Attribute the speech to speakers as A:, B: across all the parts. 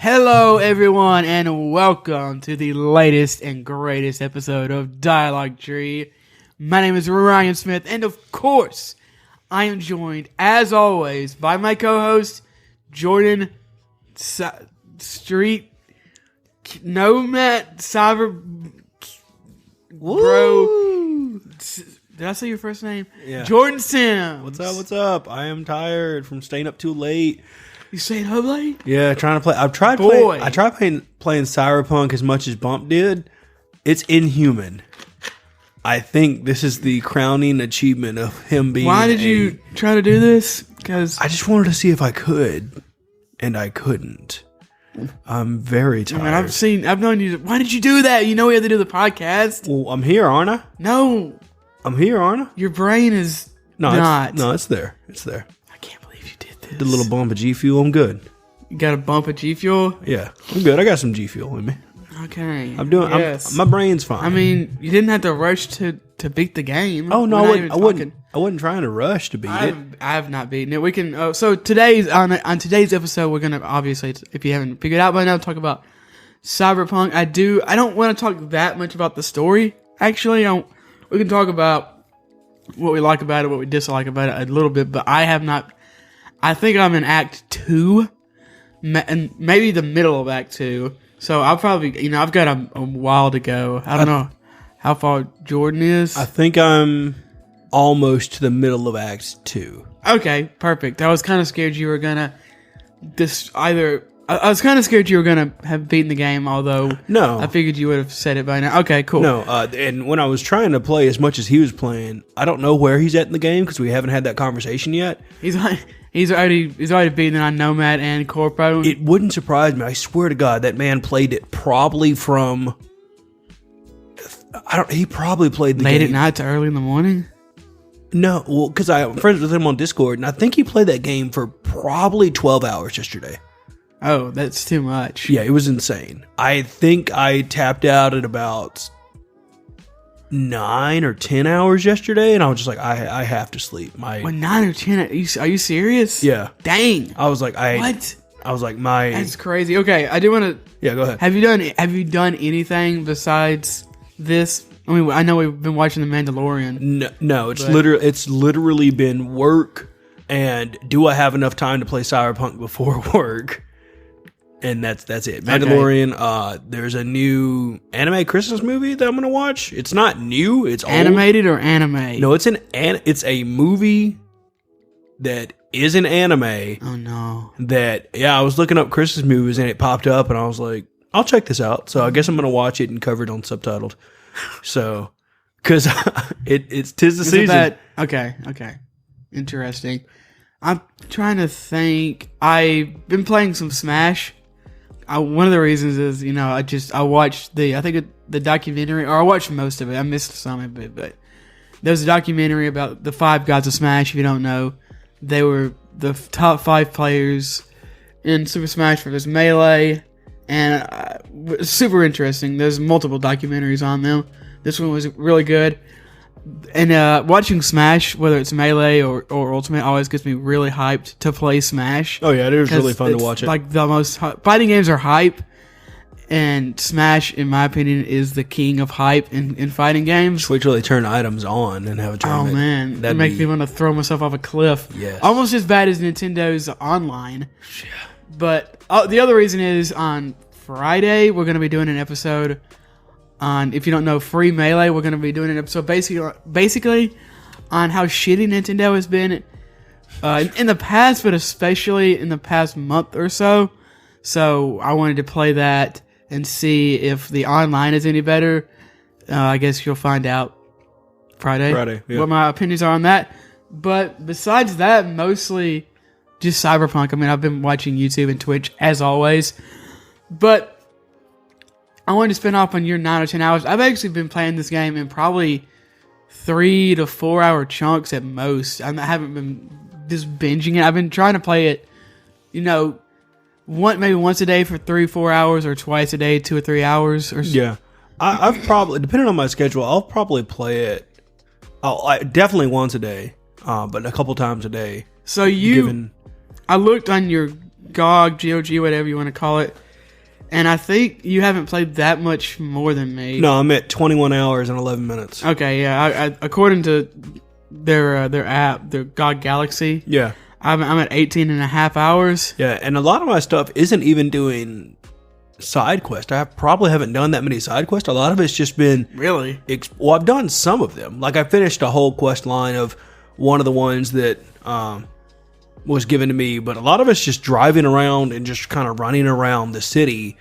A: Hello, everyone, and welcome to the latest and greatest episode of Dialogue Tree. My name is Ryan Smith, and of course, I am joined, as always, by my co-host, Jordan Street Nomad Cyber Bro. Did I say your first name?
B: Yeah.
A: Jordan Sims.
B: What's up? I am tired from staying up too late.
A: You staying up late?
B: Yeah, trying to play. I tried playing Cyberpunk as much as Bump did. It's inhuman. I think this is the crowning achievement of him being.
A: Why did you try to do this? Because
B: I just wanted to see if I could, and I couldn't. I'm very tired.
A: I mean, I've known you. Why did you do that? You know we have to do the podcast.
B: Well, I'm here, aren't I?
A: No,
B: I'm here, aren't I?
A: your brain is not.
B: It's there. It's there.
A: I can't believe you did this.
B: The little bump of G Fuel. I'm good.
A: You got a bump of G Fuel?
B: Yeah, I'm good. I got some G Fuel in me.
A: Okay.
B: I'm doing.
A: Yes.
B: My brain's fine.
A: I mean, you didn't have to rush to beat the game.
B: Oh no, I wasn't trying to rush to beat it.
A: I have not beaten it. We can. So today's on today's episode, we're gonna obviously, if you haven't figured out by now, talk about Cyberpunk. I don't want to talk that much about the story. Actually, we can talk about what we like about it, what we dislike about it a little bit. But I have not. I think I'm in Act 2, and maybe the middle of Act 2. So I'll probably, I've got a while to go. I don't know how far Jordan is.
B: I think I'm almost to the middle of Act 2.
A: Okay, perfect. I was kind of scared you were gonna I was kind of scared you were gonna have beaten the game, although
B: No.
A: I figured you would have said it by now. Okay, cool.
B: No, and when I was trying to play as much as he was playing, I don't know where he's at in the game because we haven't had that conversation yet.
A: He's already beaten on Nomad and Corpo.
B: It wouldn't surprise me. I swear to God, that man played it probably from. He probably played the
A: late
B: game
A: at night to early in the morning.
B: No, well, because I'm friends with him on Discord, and I think he played that game for probably 12 hours yesterday.
A: Oh, that's too much.
B: Yeah, it was insane. I think I tapped out at about 9 or 10 hours yesterday, and I was just like, I have to sleep.
A: 9 or 10? Are you serious?
B: Yeah.
A: Dang.
B: I was like,
A: what?
B: I was like,
A: That's crazy. Okay, I do want to.
B: Yeah, go ahead.
A: Have you done anything besides this? I mean, I know we've been watching The Mandalorian.
B: No, it's literally been work, and do I have enough time to play Cyberpunk before work? And that's it. Mandalorian. Okay. There's a new anime Christmas movie that I'm gonna watch. It's not new. It's
A: animated
B: old.
A: Or anime?
B: No, it's it's a movie that is an anime.
A: Oh no.
B: I was looking up Christmas movies and it popped up, and I was like, I'll check this out. So I guess I'm gonna watch it and cover it on subtitled. So, because it's 'tis the season.
A: Okay. Interesting. I'm trying to think. I've been playing some Smash. One of the reasons is, I watched the documentary, or I watched most of it. I missed some of it, but there's a documentary about the 5 gods of Smash. If you don't know, they were the top 5 players in Super Smash Bros. Melee, and super interesting. There's multiple documentaries on them. This one was really good. And watching Smash, whether it's Melee or Ultimate, always gets me really hyped to play Smash.
B: Oh yeah, it is really fun to watch it.
A: Like the most fighting games are hype, and Smash, in my opinion, is the king of hype in fighting games.
B: Just wait till they turn items on and have a tournament.
A: Oh man, that makes me want to throw myself off a cliff.
B: Yes.
A: Almost as bad as Nintendo's online.
B: Yeah.
A: But the other reason is on Friday we're going to be doing an episode on, if you don't know, Free Melee. We're going to be doing an episode basically on how shitty Nintendo has been in the past, but especially in the past month or so. So I wanted to play that and see if the online is any better. I guess you'll find out Friday
B: yeah.
A: What my opinions are on that. But besides that, mostly just Cyberpunk. I mean, I've been watching YouTube and Twitch as always, but I wanted to spin off on your 9 or 10 hours. I've actually been playing this game in probably 3 to 4 hour chunks at most. I haven't been just binging it. I've been trying to play it, maybe once a day for 3-4 hours, or twice a day, 2 or 3 hours.
B: Yeah, I've probably, depending on my schedule, I'll probably play it. Definitely once a day, but a couple times a day.
A: So I looked on your GOG, whatever you want to call it. And I think you haven't played that much more than me.
B: No, I'm at 21 hours and 11 minutes.
A: Okay, yeah. I according to their app, their God Galaxy,
B: Yeah.
A: I'm at 18 and a half hours.
B: Yeah, and a lot of my stuff isn't even doing side quest. I probably haven't done that many side quests. A lot of it's just been...
A: Really?
B: Well, I've done some of them. Like, I finished a whole quest line of one of the ones that was given to me, but a lot of it's just driving around and just kind of running around the city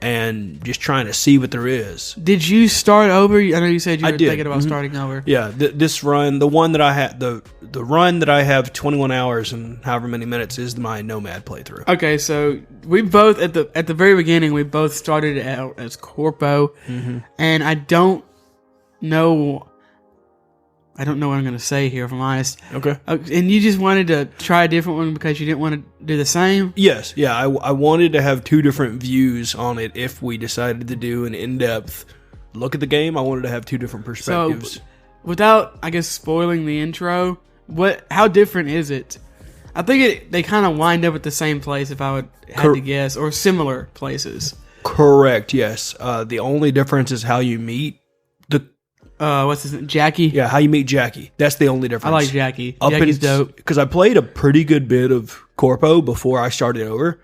B: and just trying to see what there is.
A: Did you start over? I know you said you were
B: did.
A: thinking about starting over.
B: Yeah, this run, the one that I had, the run that I have 21 hours and however many minutes is my Nomad playthrough.
A: Okay, so we both at the very beginning we both started out as Corpo, and I don't know what I'm going to say here, if I'm honest.
B: Okay.
A: And you just wanted to try a different one because you didn't want to do the same?
B: Yes, yeah. I wanted to have two different views on it if we decided to do an in-depth look at the game. I wanted to have two different perspectives.
A: So, without, I guess, spoiling the intro, how different is it? I think they kind of wind up at the same place, if I would have to guess, or similar places.
B: Correct, yes. The only difference is how you meet
A: what's his name? Jackie?
B: Yeah, how you meet Jackie. That's the only difference.
A: I like Jackie. Jackie's dope.
B: Because I played a pretty good bit of Corpo before I started over,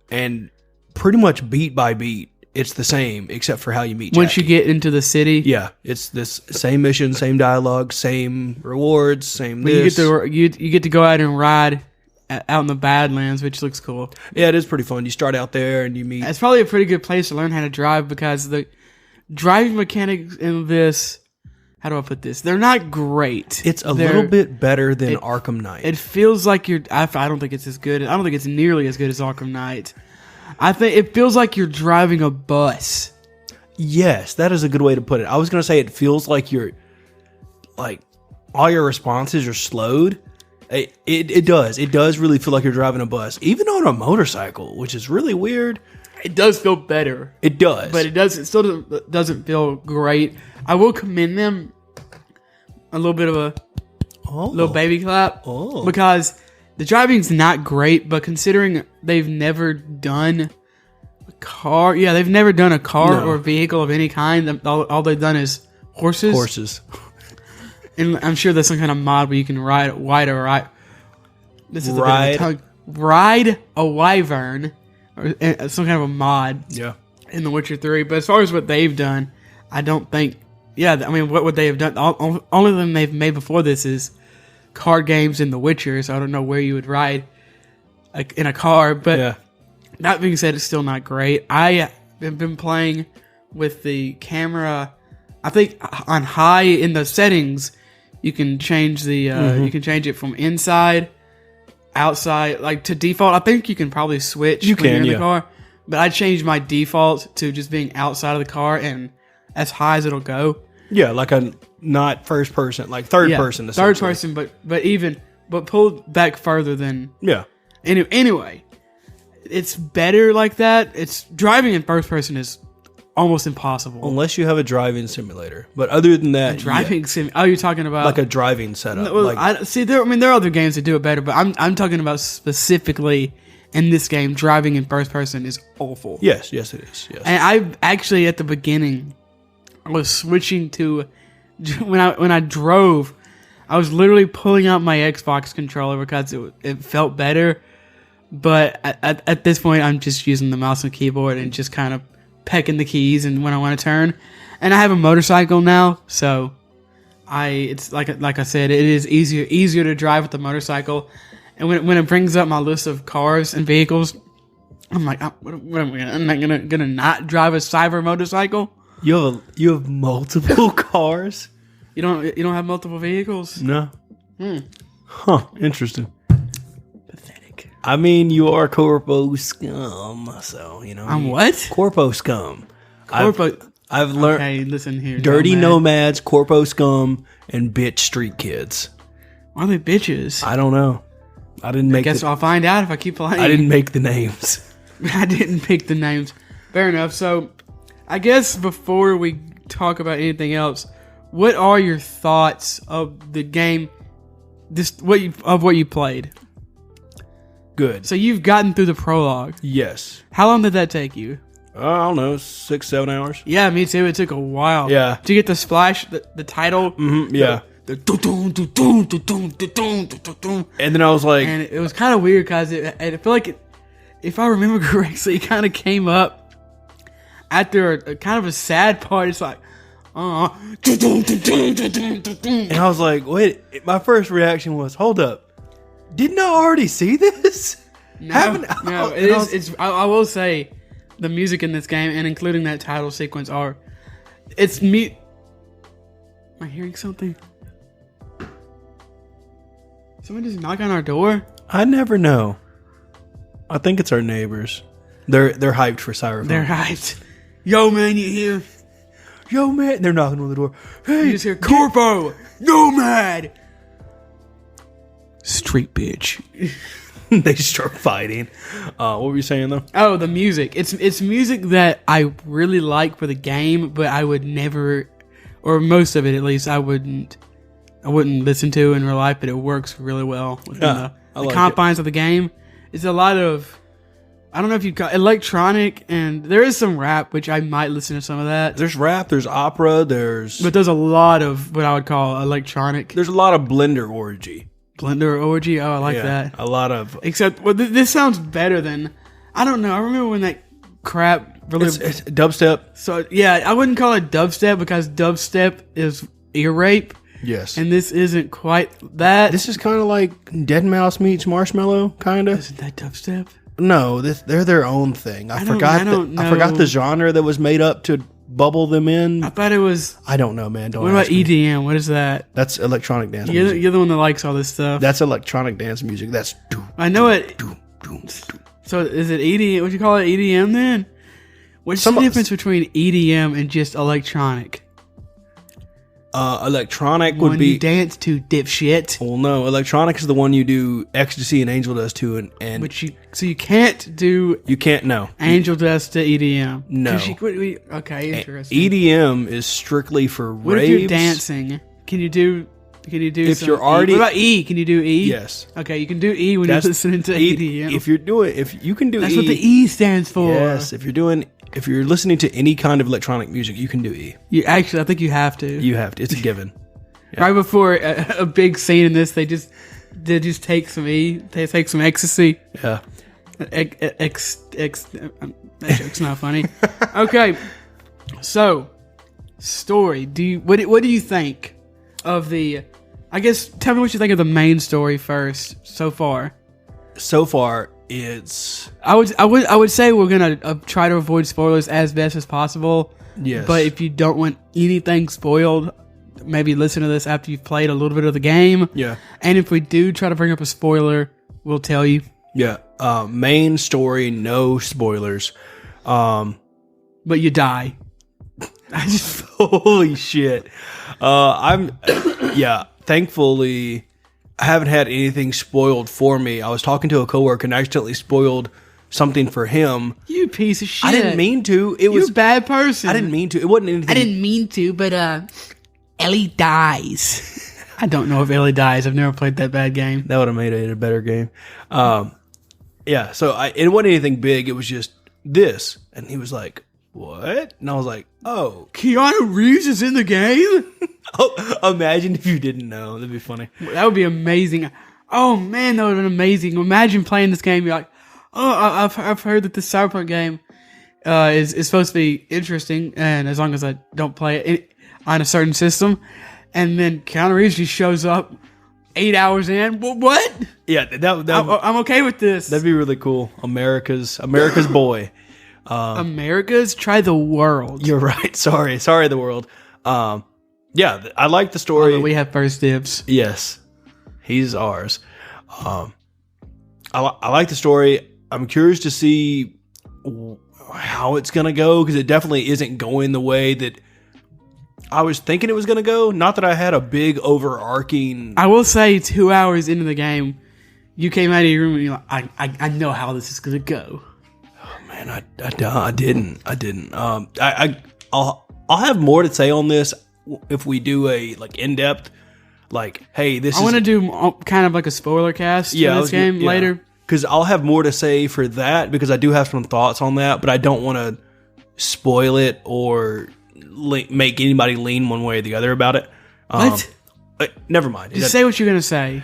B: and pretty much beat by beat, it's the same, except for how you meet Jackie.
A: Once you get into the city?
B: Yeah, it's this same mission, same dialogue, same rewards, same
A: You get to go out and ride out in the Badlands, which looks cool.
B: Yeah, it is pretty fun. You start out there and you meet...
A: It's probably a pretty good place to learn how to drive because the driving mechanics in this... How do I put this? They're not great.
B: It's a little bit better than Arkham Knight.
A: It feels like I don't think it's as good. I don't think it's nearly as good as Arkham Knight. I think it feels like you're driving a bus.
B: Yes, that is a good way to put it. I was going to say it feels like all your responses are slowed. It does. It does really feel like you're driving a bus, even on a motorcycle, which is really weird.
A: It does feel better.
B: It does.
A: But it still doesn't feel great. I will commend them a little bit of a little baby clap because the driving's not great, but considering they've never done a car, or vehicle of any kind, all they've done is horses. And I'm sure there's some kind of mod where you can ride a wyvern, or some kind of a mod.
B: Yeah.
A: In The Witcher 3, but as far as what they've done, I don't think. Yeah, I mean, what would they have done? The only thing they've made before this is card games in The Witcher, so I don't know where you would ride in a car. But that being said, it's still not great. I have been playing with the camera. I think on high in the settings, you can change the you can change it from inside, outside, like to default. I think you can probably switch when you're in the car. But I changed my default to just being outside of the car and as high as it'll go.
B: Yeah, like a not first person, like third person.
A: Third person, but pulled back further than.
B: Yeah.
A: Anyway, it's better like that. It's driving in first person is almost impossible
B: unless you have a driving simulator. But other than that,
A: Oh, you're talking about
B: like a driving setup.
A: No, there are other games that do it better, but I'm talking about specifically. In this game, driving in first person is awful.
B: Yes, it is. Yes.
A: And I actually, at the beginning, I was switching to when I drove, I was literally pulling out my Xbox controller because it felt better. But at this point, I'm just using the mouse and keyboard and just kind of pecking the keys and when I want to turn. And I have a motorcycle now, so it's like I said, it is easier to drive with the motorcycle. And when it brings up my list of cars and vehicles, I'm like, what am I gonna? I'm not gonna not drive a cyber motorcycle.
B: You have multiple cars.
A: You don't have multiple vehicles?
B: No. Huh. Interesting. Pathetic. I mean, you are Corpo scum, so you know.
A: I'm what?
B: Corpo scum.
A: Corpo.
B: I've learned.
A: Okay, listen here.
B: Dirty nomads, Corpo scum, and bitch street kids.
A: Why are they bitches?
B: I don't know. I guess
A: I'll find out if I keep playing.
B: I didn't make the names.
A: I didn't pick the names. Fair enough. So, I guess before we talk about anything else, what are your thoughts of the game? What you played?
B: Good.
A: So you've gotten through the prologue.
B: Yes.
A: How long did that take you?
B: I don't know, 6-7 hours.
A: Yeah, me too. It took a while.
B: Yeah.
A: To get the splash, the title.
B: Yeah.
A: The dun, dun, dun, dun, dun, dun, dun, dun, dun.
B: And then I was like,
A: And it was kind of weird because I feel like if I remember correctly, it kind of came up after a kind of a sad part. It's like, dun, dun, dun, dun, dun, dun, dun, dun.
B: and I was like, wait. My first reaction was, hold up, didn't I already see this?
A: No, it is. It's. I will say, the music in this game and including that title sequence it's me. Am I hearing something? Someone just knock on our door?
B: I never know. I think it's our neighbors. They're hyped for Cyberpunk.
A: They're hyped. Yo, man, you here?
B: Yo, man. They're knocking on the door. Hey,
A: You just hear Corpo, Nomad, Street bitch.
B: they start fighting. What were you saying though?
A: Oh, the music. It's music that I really like for the game, but I would never, or most of it at least, I wouldn't listen to in real life. But it works really well within the
B: like
A: confines of the game. It's a lot of, I don't know if you call electronic, and there is some rap, which I might listen to some of that.
B: There's rap. There's opera.
A: But there's a lot of what I would call electronic.
B: There's a lot of blender orgy.
A: Blender orgy. Oh, I like that.
B: A lot of.
A: Except, well, this sounds better than, I don't know. I remember when that crap really.
B: It's dubstep.
A: So yeah, I wouldn't call it dubstep because dubstep is ear rape,
B: Yes.
A: and this isn't quite that.
B: This is kind of like Dead Mouse meets Marshmallow, kind of.
A: Isn't that dubstep?
B: No, they're their own thing. I forgot
A: know.
B: the genre that was made up to bubble them in.
A: I thought it was.
B: I don't know, man. Don't
A: What about
B: ask me.
A: EDM? What is that?
B: That's electronic dance music.
A: You're the one that likes all this stuff.
B: That's electronic dance music. That's
A: I know it. So is it EDM? Would you call it EDM then? What's the difference between EDM and just electronic?
B: Electronic
A: One
B: would be
A: you dance to, dipshit.
B: well, no. Electronic is the one you do ecstasy and angel dust to, and
A: But you can't do
B: you can't know.
A: angel dust to EDM.
B: No.
A: Okay, interesting.
B: EDM is strictly for
A: What
B: raves.
A: if you're dancing? Can you do?
B: If
A: some
B: you're already-
A: E? What about E? Can you do E?
B: Yes.
A: Okay, you can do E when you're listening to EDM.
B: If you can do
A: That's
B: E,
A: what the E stands for.
B: yes. If you're listening to any kind of electronic music, you can do E.
A: I think you have to.
B: You have to. It's a given.
A: Right before a big scene in this, they just take some E. They take some ecstasy.
B: Yeah.
A: That joke's not funny. Okay, so story. What do you think of the? I guess tell me what you think of the main story first so far.
B: So far, it's
A: I would say we're gonna try to avoid spoilers as best as possible.
B: yes.
A: But if you don't want anything spoiled, maybe listen to this after you've played a little bit of the game.
B: yeah,
A: And if we do try to bring up a spoiler, we'll tell you.
B: yeah. Main story, no spoilers.
A: But you die.
B: I just holy shit. Thankfully, I haven't had anything spoiled for me. I was talking to a coworker and I accidentally spoiled something for him.
A: You piece of shit.
B: I didn't mean to. It
A: You're
B: was
A: a bad person.
B: I didn't mean to. It wasn't anything.
A: I didn't mean to, but Ellie dies. I don't know if Ellie dies. I've never played that bad game.
B: That would have made it a better game. Yeah. So it wasn't anything big. It was just this, and he was like, "What?" And I was like, "Oh,
A: Keanu Reeves is in the game?
B: oh, imagine if you didn't know. That'd be funny."
A: That would be amazing. Oh man, that would have been amazing. Imagine playing this game. You're like, oh, I've heard that this Cyberpunk game is supposed to be interesting, and as long as I don't play it on a certain system, and then Keanu Reeves just shows up 8 hours in. What?
B: Yeah,
A: I'm okay with this.
B: that'd be really cool. America's boy.
A: America's try the world.
B: You're right. Sorry, the world. Yeah, I like the story.
A: We have first dibs.
B: Yes, he's ours. I like the story. I'm curious to see how it's gonna go because it definitely isn't going the way that I was thinking it was gonna go. Not that I had a big overarching.
A: I will say, 2 hours into the game, you came out of your room and you're like, I know how this is gonna go.
B: Man, I didn't. I'll have more to say on this if we do a in depth. Hey, I
A: want to do kind of like a spoiler cast for this game later.
B: Because I'll have more to say for that because I do have some thoughts on that, but I don't want to spoil it or make anybody lean one way or the other about it.
A: What?
B: Never mind.
A: Just say what you're gonna say.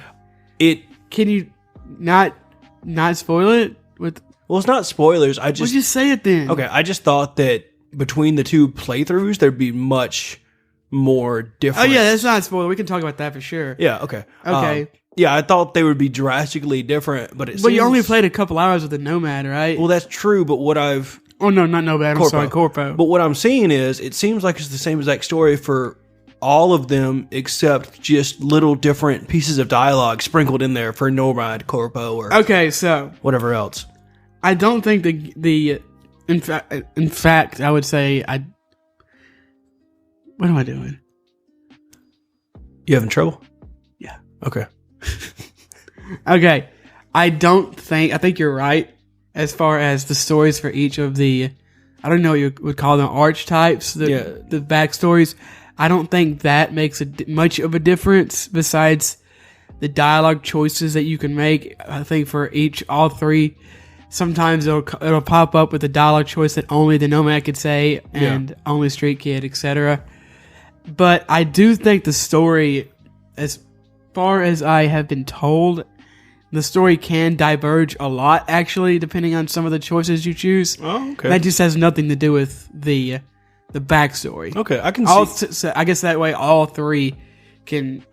A: Can you not spoil it with?
B: Well, it's not spoilers.
A: Well, just say it then.
B: Okay, I just thought that between the two playthroughs, there'd be much more difference.
A: Oh yeah, that's not a spoiler. We can talk about that for sure.
B: Yeah. Okay.
A: Okay.
B: Yeah, I thought they would be drastically different, but
A: you only played a couple hours with the Nomad, right?
B: Well, that's true, but what I've...
A: Oh, no, not Nomad. I'm sorry, Corpo.
B: But what I'm seeing is, it seems like it's the same exact story for all of them, except just little different pieces of dialogue sprinkled in there for Nomad, Corpo, or...
A: Okay, so...
B: whatever else.
A: I don't think in fact, I would say what am I doing?
B: You having trouble?
A: Yeah.
B: Okay.
A: Okay. I think you're right as far as the stories for each of the, I don't know what you would call them, archetypes, the backstories. I don't think that makes much of a difference besides the dialogue choices that you can make. I think for all three, sometimes it'll pop up with a dialogue choice that only the Nomad could say and only Street Kid, etc. But I do think the story, as far as I have been told, the story can diverge a lot, actually, depending on some of the choices you choose.
B: Oh, okay.
A: That just has nothing to do with the backstory.
B: Okay, I can see.
A: So I guess that way all three can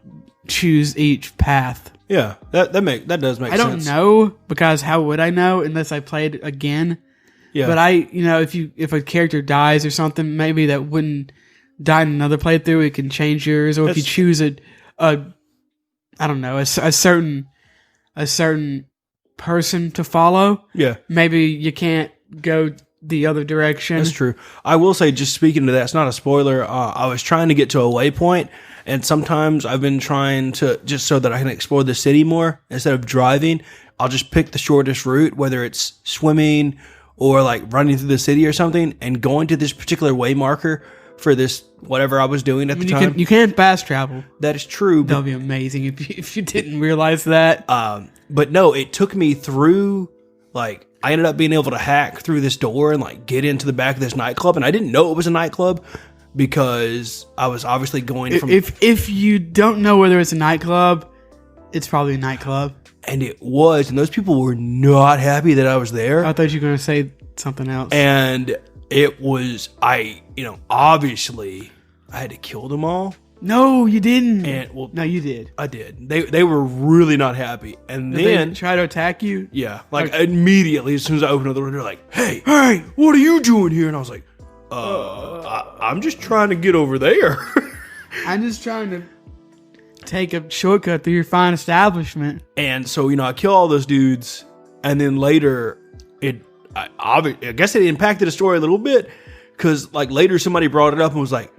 A: choose each path.
B: Yeah, that does make sense.
A: I don't know, because how would I know unless I played it again?
B: Yeah.
A: But if a character dies or something, maybe that wouldn't die in another playthrough, it can change yours. Or if you choose a I don't know, a certain person to follow, maybe you can't go the other direction.
B: That's true. I will say, just speaking to that, it's not a spoiler. I was trying to get to a waypoint, and sometimes I've been trying to, just so that I can explore the city more, instead of driving, I'll just pick the shortest route, whether it's swimming or like running through the city or something, and going to this particular way marker for this whatever I was doing at the time.
A: You can fast travel.
B: That is true.
A: That would be amazing if you didn't realize that.
B: But no, it took me through, like, I ended up being able to hack through this door and like get into the back of this nightclub, and I didn't know it was a nightclub because I was obviously going from...
A: If you don't know whether it's a nightclub, it's probably a nightclub.
B: And it was, and those people were not happy that I was there.
A: I thought you were going to say something else.
B: And it was, obviously, I had to kill them all.
A: No, you didn't.
B: And
A: no, you did.
B: I did. They were really not happy. And
A: Did
B: then
A: they try to attack you?
B: Yeah, immediately as soon as I opened the door, they're like, "Hey, what are you doing here?" And I was like, I'm just trying to get over there."
A: I'm just trying to take a shortcut through your fine establishment.
B: And so, I kill all those dudes, and then later, I guess it impacted the story a little bit, because like later somebody brought it up and was like,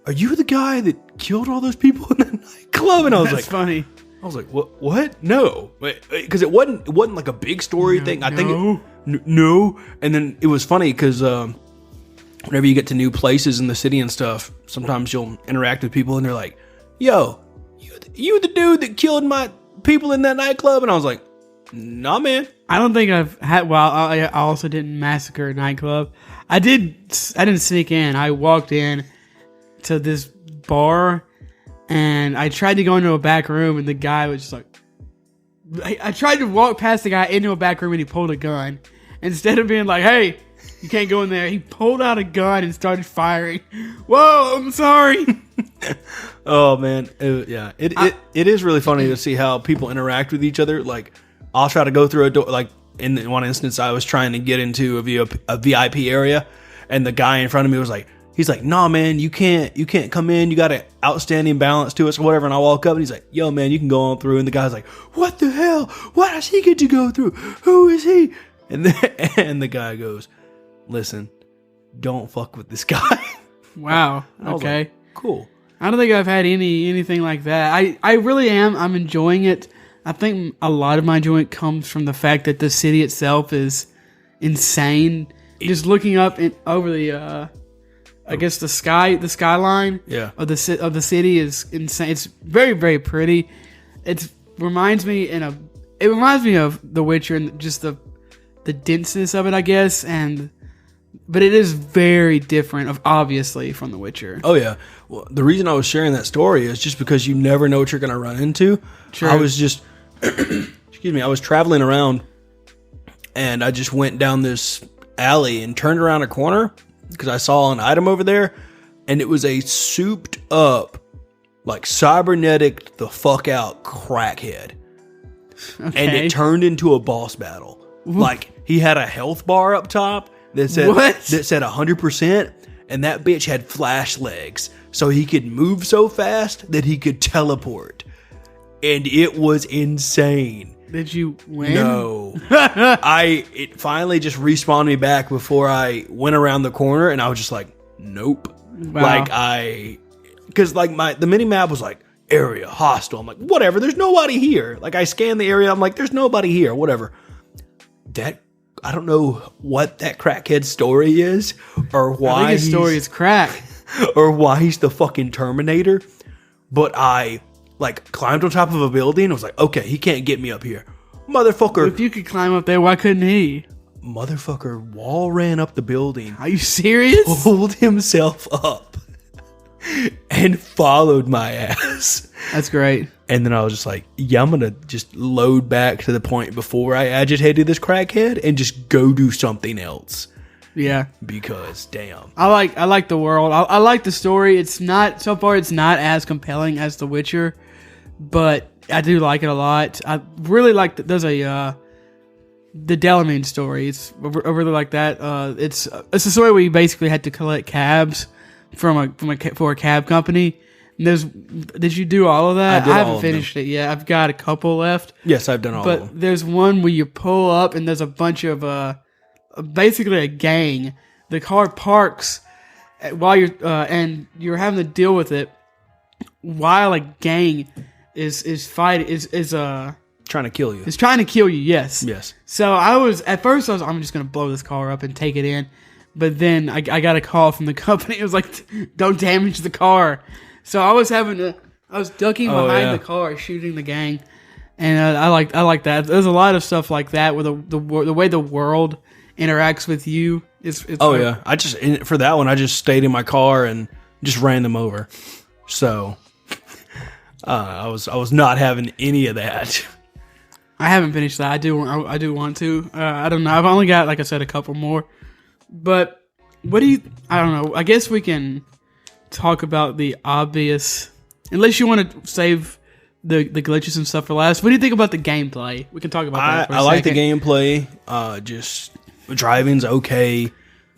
B: "Are you the guy that killed all those people in that nightclub?" And I was
A: That's funny.
B: I was like, "What? No," because it wasn't like a big story thing. I think no. And then it was funny because whenever you get to new places in the city and stuff, sometimes you'll interact with people and they're like, "Yo, you the dude that killed my people in that nightclub?" And I was like, "Nah, man."
A: I don't think I've had. Well, I also didn't massacre a nightclub. I didn't sneak in. I walked in to this bar, and I tried to go into a back room, and the guy was just like, I tried to walk past the guy into a back room, and he pulled a gun. Instead of being like, "Hey, you can't go in there," he pulled out a gun and started firing. Whoa, I'm sorry.
B: Oh man, it is really funny to see how people interact with each other. Like, I'll try to go through a door. Like in one instance, I was trying to get into a VIP area, and the guy in front of me was like, he's like, "Nah, man, you can't come in. You got an outstanding balance to us or whatever." And I walk up and he's like, "Yo, man, you can go on through." And the guy's like, "What the hell? Why does he get to go through? Who is he?" And the guy goes, "Listen, don't fuck with this guy."
A: Wow. Okay.
B: Like, cool.
A: I don't think I've had anything like that. I really am. I'm enjoying it. I think a lot of my enjoyment comes from the fact that the city itself is insane. Just looking up over the, I guess the skyline of the city is insane. It's very, very pretty. It reminds me of The Witcher and just the denseness of it, I guess, and but it is very different, obviously, from The Witcher.
B: Oh yeah. Well, the reason I was sharing that story is just because you never know what you're going to run into.
A: True.
B: I was just, excuse me, I was traveling around, and I just went down this alley and turned around a corner because I saw an item over there, and it was a souped up, like cybernetic the fuck out crackhead.
A: Okay.
B: And it turned into a boss battle. Like, he had a health bar up top that said,
A: What?
B: that said 100%, and that bitch had flash legs, so he could move so fast that he could teleport. And it was insane.
A: Did you win?
B: No. It finally just respawned me back before I went around the corner, and I was just like, nope.
A: Wow.
B: Because the mini map was like, area hostile. I'm like, whatever, there's nobody here. Like, I scanned the area, I'm like, there's nobody here, whatever. I don't know what that crackhead story is, or why
A: I think his story is crack.
B: or why he's the fucking Terminator. But I climbed on top of a building and was like, okay, he can't get me up here. Motherfucker.
A: If you could climb up there, why couldn't he?
B: Motherfucker wall ran up the building.
A: Are you serious?
B: Pulled himself up and followed my ass.
A: That's great.
B: And then I was just like, yeah, I'm going to just load back to the point before I agitated this crackhead and just go do something else.
A: Yeah.
B: Because, damn.
A: I like the world. I like the story. It's not as compelling as The Witcher, but I do like it a lot. I really like there's the Delamain story. I really like that. It's a story where you basically had to collect cabs for a cab company. Did you do all of that? I haven't finished it yet. I've got a couple left.
B: Yes, I've done all of them.
A: But there's one where you pull up and there's a bunch of basically a gang. The car parks while and you're having to deal with it while a gang is trying
B: to kill you.
A: It's trying to kill you. Yes.
B: Yes.
A: So I'm just gonna blow this car up and take it in, but then I got a call from the company. It was like, don't damage the car. So I was ducking behind the car, shooting the gang, and I like that. There's a lot of stuff like that where the way the world interacts with you is.
B: Yeah, for that one I just stayed in my car and just ran them over. So I was not having any of that.
A: I haven't finished that. I do want to. I don't know. I've only got, like I said, a couple more. But I don't know. I guess we can talk about the obvious, unless you want to save the glitches and stuff for last. What do you think about the gameplay? We can talk about that for a second.
B: I like the gameplay. Just driving's okay.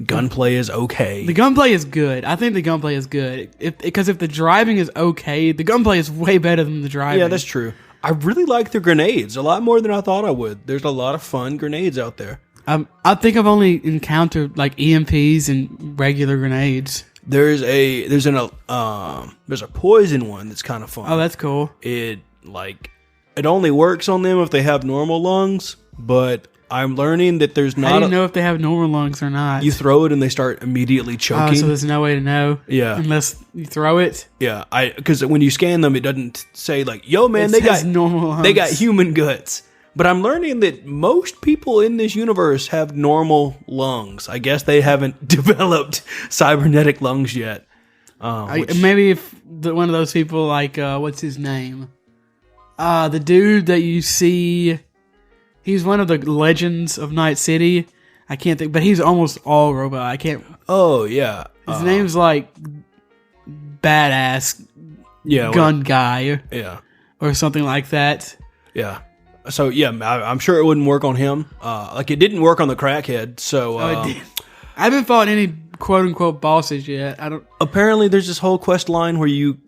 B: Gunplay is okay.
A: The gunplay is good. I think the gunplay is good. Because if the driving is okay, the gunplay is way better than the driving.
B: Yeah, that's true. I really like the grenades a lot more than I thought I would. There's a lot of fun grenades out there.
A: I think I've only encountered like EMPs and regular grenades.
B: There's a poison one that's kind of fun.
A: Oh, that's cool.
B: It only works on them if they have normal lungs, but I'm learning that there's not.
A: How do you know if they have normal lungs or not?
B: You throw it and they start immediately choking.
A: Oh, so there's no way to know.
B: Yeah,
A: unless you throw it.
B: Yeah, because when you scan them, it doesn't say like, "Yo, man, they got
A: normal lungs.
B: They got human guts." But I'm learning that most people in this universe have normal lungs. I guess they haven't developed cybernetic lungs yet.
A: Maybe if one of those people, like what's his name? The dude that you see. He's one of the legends of Night City. I can't think, but he's almost all robot. I can't.
B: Oh yeah,
A: his name's like Badass.
B: Yeah,
A: Gun Guy.
B: Yeah,
A: or something like that.
B: Yeah. So yeah, I'm sure it wouldn't work on him. Like it didn't work on the crackhead. So
A: it did. I haven't fought any quote unquote bosses yet. I don't.
B: Apparently, there's this whole quest line where you.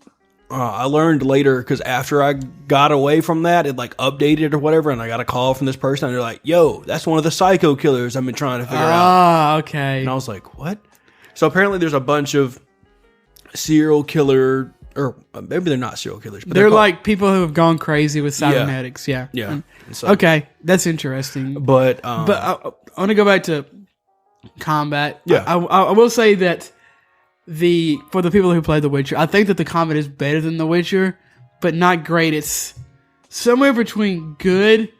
B: I learned later because after I got away from that, it like updated or whatever, and I got a call from this person, and they're like, "Yo, that's one of the psycho killers I've been trying to figure out."
A: Ah, okay.
B: And I was like, "What?" So apparently, there's a bunch of serial killer, or maybe they're not serial killers, but
A: they're like people who have gone crazy with cybernetics. Yeah.
B: So,
A: okay, that's interesting.
B: But
A: I want to go back to combat.
B: Yeah,
A: I will say that. For the people who play The Witcher, I think that the combat is better than The Witcher, but not great. It's somewhere between good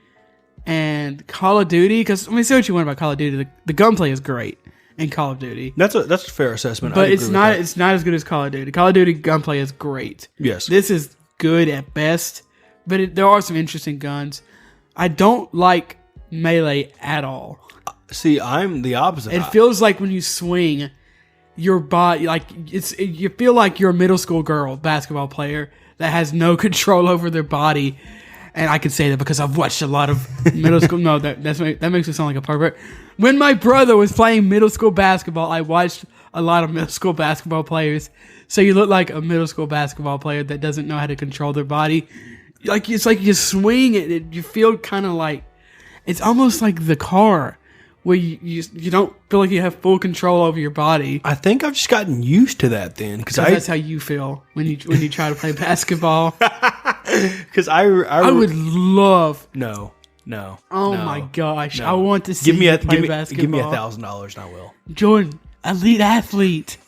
A: and Call of Duty. Because let me say what you want about Call of Duty. The gunplay is great. in Call of Duty.
B: That's a fair assessment.
A: But it's not as good as Call of Duty. Call of Duty gunplay is great.
B: Yes.
A: This is good at best, but there are some interesting guns. I don't like melee at all.
B: See, I'm the opposite.
A: It feels like when you swing, your body you feel like you're a middle school girl basketball player that has no control over their body. And I can say that because I've watched a lot of middle school. No, that makes me sound like a pervert. When my brother was playing middle school basketball, I watched a lot of middle school basketball players. So you look like a middle school basketball player that doesn't know how to control their body. It's like you swing it, you feel kind of like it's almost like the car, where you don't feel like you have full control over your body.
B: I think I've just gotten used to that then, because
A: that's how you feel when you try to play basketball.
B: Because I
A: would love.
B: No.
A: Oh my gosh! No. I want to see you play basketball.
B: Give me $1,000 and I will.
A: Jordan, elite athlete.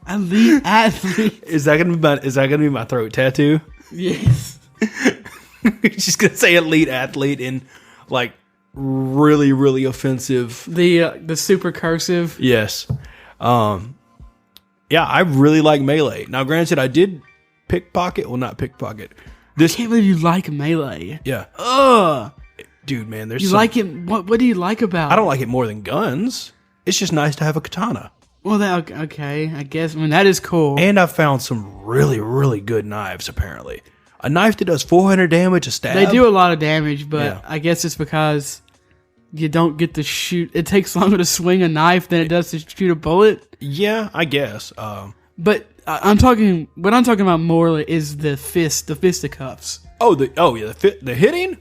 A: Elite athlete.
B: Is that gonna be my throat tattoo?
A: Yes.
B: She's gonna say elite athlete in like really, really offensive.
A: The super cursive.
B: Yes. Yeah, I really like melee. Now, granted, I did pickpocket. Well, not pickpocket.
A: I can't believe you like melee.
B: Yeah.
A: Ugh.
B: Dude, man,
A: like it. What do you like about it?
B: I don't like it more than guns. It's just nice to have a katana.
A: Well, okay. I guess. I mean, that is cool.
B: And I've found some really, really good knives, apparently. A knife that does 400 damage a stab.
A: They do a lot of damage, but I guess it's because you don't get to shoot. It takes longer to swing a knife than it does to shoot a bullet.
B: Yeah, I guess.
A: But what I'm talking about more is the fisticuffs.
B: The hitting.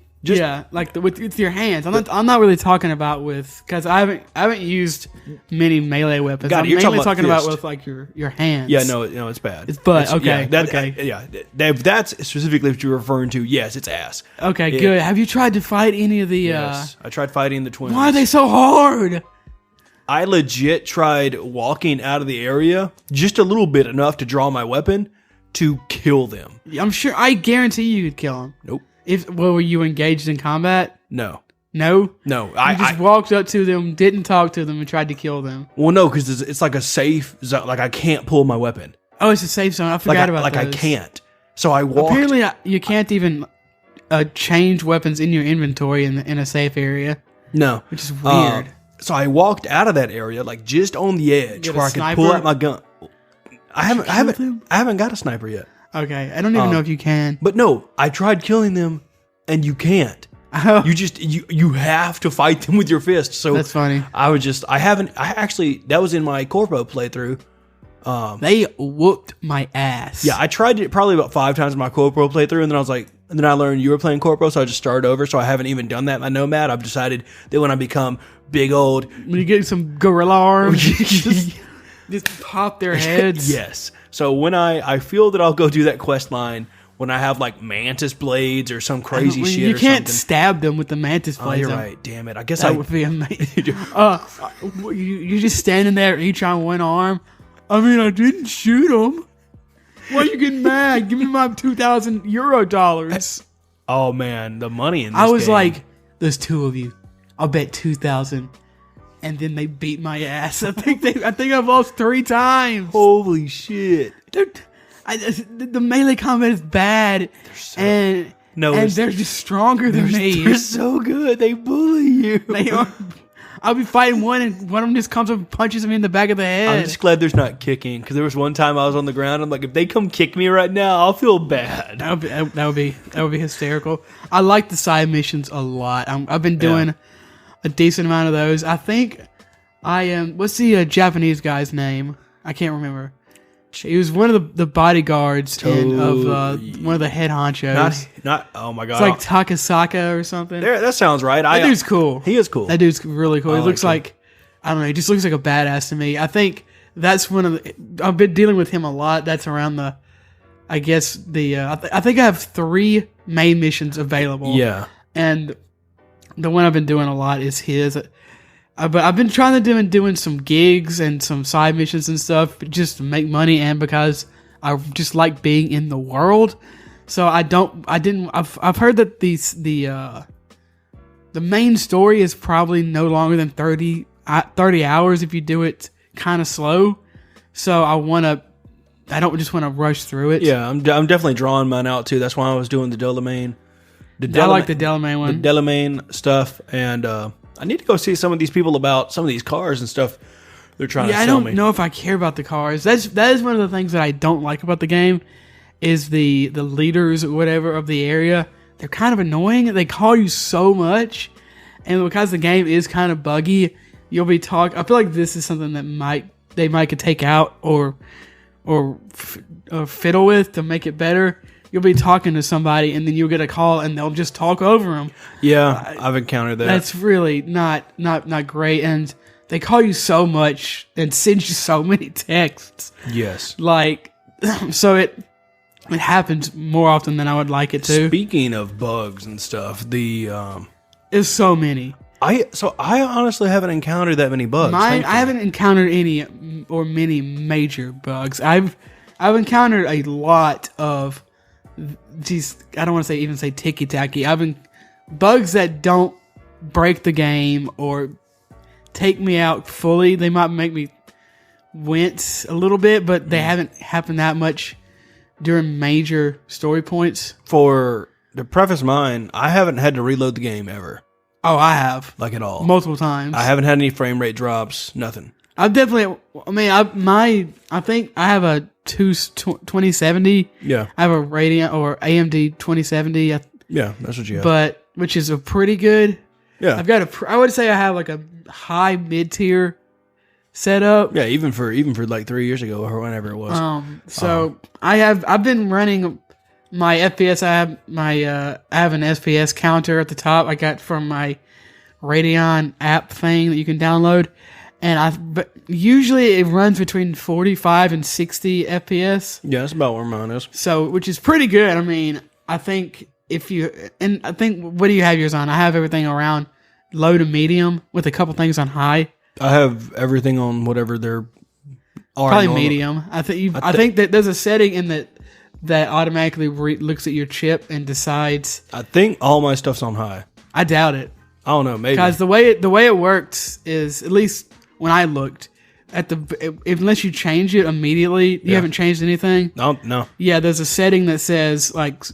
A: Like with your hands. I'm not really talking about because I haven't used many melee weapons. I'm mainly talking about with like your hands.
B: Yeah, no, it's bad.
A: It's butt. Okay.
B: That's specifically what you're referring to. Yes, it's ass.
A: Okay, good. Have you tried to fight any of the?
B: Yes, I tried fighting the twins.
A: Why are they so hard?
B: I legit tried walking out of the area just a little bit, enough to draw my weapon to kill them.
A: I guarantee you could kill them.
B: Nope.
A: Were you engaged in combat?
B: No.
A: I just walked up to them, didn't talk to them, and tried to kill them.
B: Well, no, because it's like a safe zone. Like I can't pull my weapon.
A: Oh, it's a safe zone. I forgot about that.
B: Like I can't. So I walked.
A: Apparently, you can't even change weapons in your inventory in a safe area.
B: No,
A: which is weird.
B: So I walked out of that area, like just on the edge, where I could pull out my gun. I haven't got a sniper yet.
A: Okay, I don't even know if you can.
B: But no, I tried killing them, and you can't. You have to fight them with your fists. So
A: that's funny.
B: That was in my Corpo playthrough.
A: They whooped my ass.
B: Yeah, I tried it probably about 5 times in my Corpo playthrough, and then I was like, and then I learned you were playing Corpo, so I just started over. So I haven't even done that in my Nomad. I've decided that when I become big old,
A: when you get some gorilla arms, just pop their heads.
B: Yes. So when I feel that I'll go do that quest line when I have like mantis blades or some crazy shit.
A: You can't stab them with the mantis blades.
B: Oh, you're right. Damn it. I guess
A: that would be amazing. You're just standing there, each on one arm. I mean, I didn't shoot them. Why are you getting mad? Give me my $2,000
B: Oh man, the money in this
A: I was
B: game.
A: like, there's 2 of you. I'll bet 2,000. And then they beat my ass. I think I've lost 3 times.
B: Holy shit!
A: The melee combat is bad, and they're just stronger than me.
B: They're so good. They bully you.
A: They are. I'll be fighting one, and one of them just comes up and punches me in the back of the head.
B: I'm just glad there's not kicking, because there was one time I was on the ground. I'm like, if they come kick me right now, I'll feel bad.
A: That would be hysterical. I like the side missions a lot. I've been doing a decent amount of those. I think I am. What's the Japanese guy's name? I can't remember. He was one of the bodyguards of one of the head honchos.
B: Not. Oh my god!
A: It's like Takasaka or something.
B: That sounds right.
A: That dude's cool.
B: He is cool.
A: That dude's really cool. He looks like I don't know. He just looks like a badass to me. I think that's one of the. I've been dealing with him a lot. That's around the. I guess the. I think I have 3 main missions available.
B: Yeah.
A: And the one I've been doing a lot is his. But I've been trying to doing some gigs and some side missions and stuff just to make money, and because I just like being in the world. So I've heard that the main story is probably no longer than 30 30 hours if you do it kind of slow. So I don't just want to rush through it.
B: Yeah, I'm definitely drawing mine out too. That's why I was doing the Delamain.
A: I like the Delamain one.
B: The Delamain stuff, and I need to go see some of these people about some of these cars and stuff they're trying to sell me.
A: I don't know if I care about the cars. That is one of the things that I don't like about the game is the leaders or whatever of the area. They're kind of annoying. They call you so much, and because the game is kind of buggy, you'll be talk. I feel like this is something that they might could take out or fiddle with to make it better. You'll be talking to somebody, and then you'll get a call, and they'll just talk over them.
B: Yeah, I've encountered that.
A: That's really not great, and they call you so much and send you so many texts.
B: Yes,
A: so it happens more often than I would like it to.
B: Speaking of bugs and stuff,
A: There's so many.
B: I honestly haven't encountered that many bugs.
A: I haven't encountered any or many major bugs. I've encountered a lot of these. I don't want to even say ticky tacky. Bugs that don't break the game or take me out fully. They might make me wince a little bit, but they haven't happened that much during major story points.
B: For to preface mine, I haven't had to reload the game ever.
A: Oh, I have.
B: Like at all.
A: Multiple times.
B: I haven't had any frame rate drops, nothing.
A: I've definitely, I think I have a 2070.
B: Yeah.
A: I have a Radeon or AMD 2070.
B: Yeah, that's what you have.
A: But, which is a pretty good.
B: Yeah.
A: I would say I have like a high mid-tier setup.
B: Yeah, even for like 3 years ago or whenever it was.
A: I've been running my FPS. I have an FPS counter at the top I got from my Radeon app thing that you can download, and usually it runs between 45 and 60 FPS.
B: Yeah, that's about where mine is.
A: So, which is pretty good. I mean, I think what do you have yours on? I have everything around low to medium with a couple things on high.
B: I have everything on whatever they're
A: probably medium. I think that there's a setting in that automatically looks at your chip and decides.
B: I think all my stuff's on high.
A: I doubt it.
B: I don't know, maybe.
A: Because the way it works is, at least when I looked unless you change it immediately, you haven't changed anything.
B: No.
A: Yeah, there's a setting that says like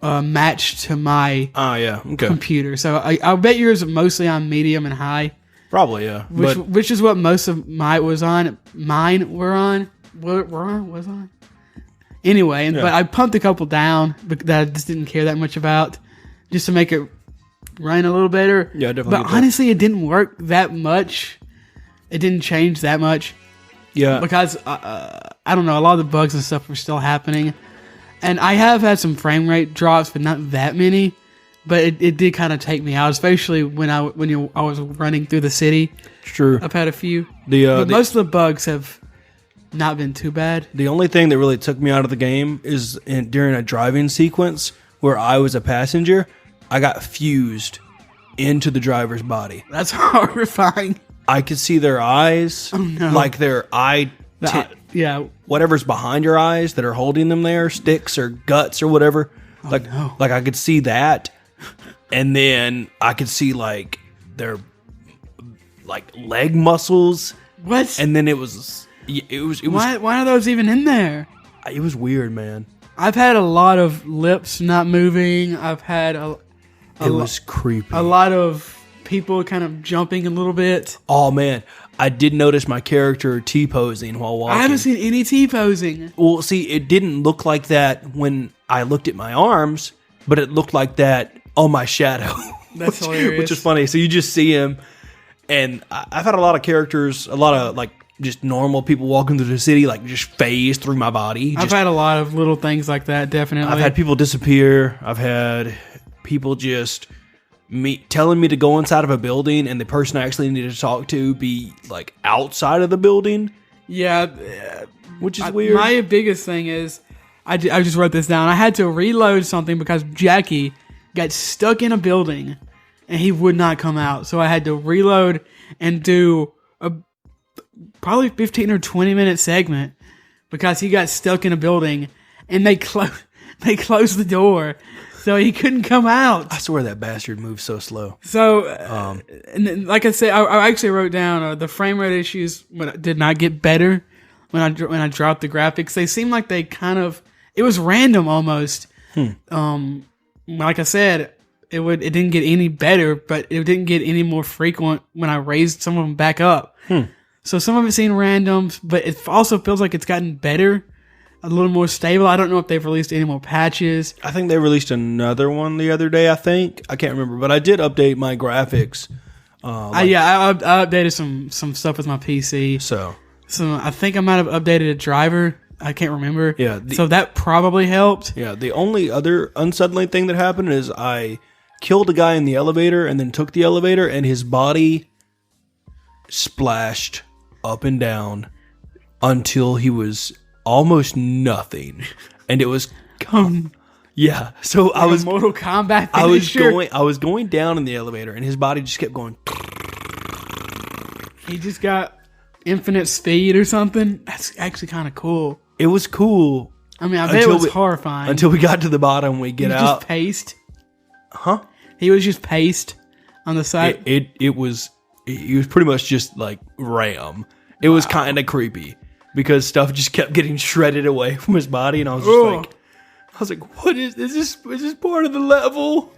A: matched to my computer. So I bet yours are mostly on medium and high.
B: Probably, yeah.
A: Which is what most of mine was on. Was on. Anyway, but I pumped a couple down that I just didn't care that much about, just to make it run a little better.
B: Yeah, definitely.
A: But honestly, it didn't work that much. It didn't change that much.
B: Yeah.
A: Because, I don't know, a lot of the bugs and stuff were still happening. And I have had some frame rate drops, but not that many. But it did kind of take me out, especially when I was running through the city.
B: True.
A: I've had a few. But most of the bugs have not been too bad.
B: The only thing that really took me out of the game is during a driving sequence where I was a passenger, I got fused into the driver's body.
A: That's horrifying.
B: I could see their eyes.
A: Oh, no.
B: Like their eye...
A: yeah.
B: Whatever's behind your eyes that are holding them there, sticks or guts or whatever.
A: Oh,
B: like,
A: no.
B: Like I could see that. And then I could see like their like leg muscles.
A: What?
B: And then it was
A: why are those even in there?
B: It was weird, man.
A: I've had a lot of lips not moving. I've had
B: it was creepy.
A: A lot of people kind of jumping a little bit.
B: Oh man, I did notice my character T-posing while walking.
A: I haven't seen any T-posing.
B: Well, see, it didn't look like that when I looked at my arms, but it looked like that on my shadow.
A: That's hilarious.
B: Which is funny. So you just see him, and I've had a lot of characters, a lot of like just normal people walking through the city, like just phase through my body.
A: I've had a lot of little things like that, definitely.
B: I've had people disappear. I've had people just telling me to go inside of a building, and the person I actually needed to talk to be like outside of the building.
A: Yeah,
B: which is weird.
A: My biggest thing is, I just wrote this down. I had to reload something because Jackie got stuck in a building, and he would not come out. So I had to reload and do a probably 15 or 20 minute segment because he got stuck in a building, and they they closed the door, so he couldn't come out.
B: I swear that bastard moves so slow.
A: So, and then, like I said, I actually wrote down the frame rate issues did not get better when I dropped the graphics. They seemed like they it was random almost. Like I said, it didn't get any better, but it didn't get any more frequent when I raised some of them back up. So some of it seemed random, but it also feels like it's gotten better, a little more stable. I don't know if they've released any more patches.
B: I think they released another one the other day, I can't remember, but I did update my graphics.
A: I updated some stuff with my PC. So I think I might have updated a driver. I can't remember. Yeah. So that probably helped.
B: Yeah. The only other unsettling thing that happened is I killed a guy in the elevator and then took the elevator and his body splashed up and down until he was almost nothing. And it was yeah. So
A: like I was Mortal Kombat finisher.
B: I was going down in the elevator and his body just kept going.
A: He just got infinite speed or something. That's actually kind of cool.
B: It was cool.
A: I mean, I bet it was horrifying.
B: Until we got to the bottom, we get out.
A: Just paced.
B: Huh?
A: He was just paced on the side.
B: It was pretty much just like Ram. It was kind of creepy because stuff just kept getting shredded away from his body, and I was just like, what is this? Is this part of the level?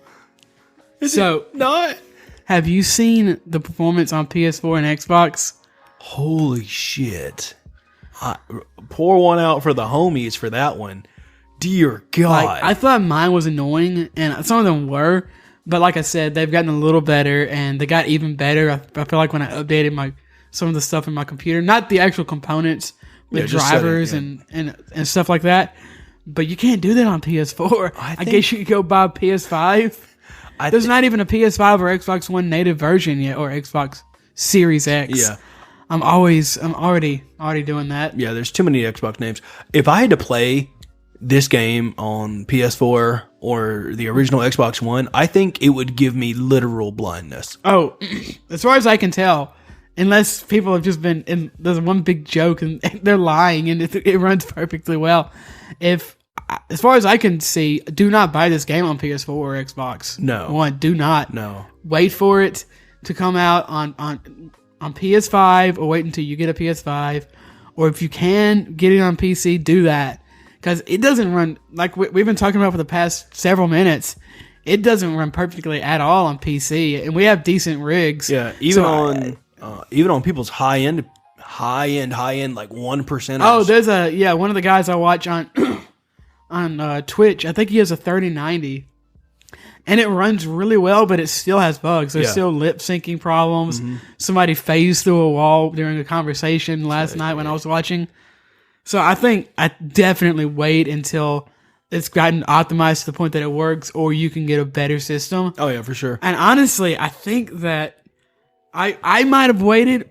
B: Is it not?
A: Have you seen the performance on PS4 and Xbox?
B: Holy shit. Pour one out for the homies for that one. Dear God.
A: Like, I thought mine was annoying, and some of them were, but like I said, they've gotten a little better, and they got even better. I feel like when I updated some of the stuff in my computer, not the actual components, with drivers and stuff like that, but you can't do that on PS4. I guess you could go buy a PS5. There's not even a PS5 or Xbox One native version yet, or Xbox Series X.
B: Yeah.
A: I'm already doing that.
B: Yeah, there's too many Xbox names. If I had to play this game on PS4 or the original Xbox One, I think it would give me literal blindness.
A: Oh, as far as I can tell, unless people have just been, and there's one big joke and they're lying and it runs perfectly well. As far as I can see, do not buy this game on PS4 or Xbox.
B: No.
A: Do not.
B: No.
A: Wait for it to come out on PS5, or wait until you get a PS5, or if you can get it on PC, do that, because it doesn't run like we've been talking about for the past several minutes. It doesn't run perfectly at all on PC, and we have decent rigs.
B: Yeah, even on people's high end like 1%.
A: Oh, there's one of the guys I watch on on Twitch. I think he has a 3090. And it runs really well, but it still has bugs. There's still lip syncing problems. Mm-hmm. Somebody phased through a wall during a conversation last night when I was watching. So I think I definitely wait until it's gotten optimized to the point that it works, or you can get a better system.
B: Oh yeah, for sure.
A: And honestly, I think that I might have waited.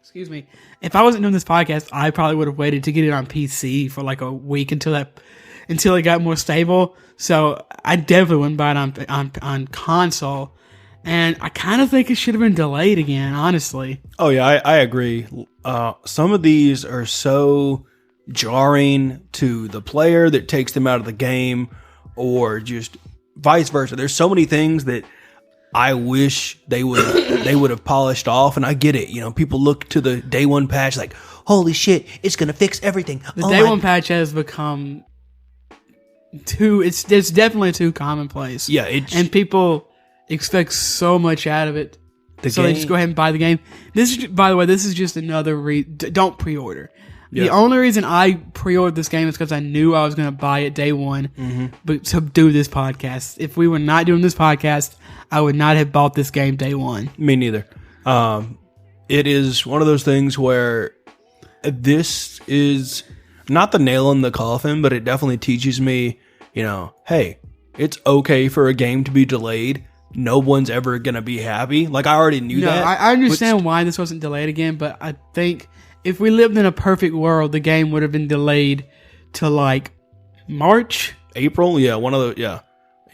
A: Excuse me. If I wasn't doing this podcast, I probably would have waited to get it on PC for like a week until it got more stable. So I definitely wouldn't buy it on console. And I kind of think it should have been delayed again, honestly.
B: Oh yeah, I agree. Some of these are so jarring to the player that takes them out of the game, or just vice versa. There's so many things that I wish they would have polished off, and I get it. You know, people look to the day one patch like, holy shit, it's gonna fix everything.
A: The day one patch has become it's definitely too commonplace.
B: Yeah,
A: and people expect so much out of it, they just go ahead and buy the game. By the way, this is just another don't pre-order. Yeah. The only reason I pre-ordered this game is because I knew I was going to buy it day one, but to do this podcast. If we were not doing this podcast, I would not have bought this game day one.
B: Me neither. It is one of those things where this is not the nail in the coffin, but it definitely teaches me, hey, it's okay for a game to be delayed. No one's ever going to be happy. Like, I already knew that.
A: I understand why this wasn't delayed again, but I think if we lived in a perfect world, the game would have been delayed to like March,
B: April. Yeah, one of the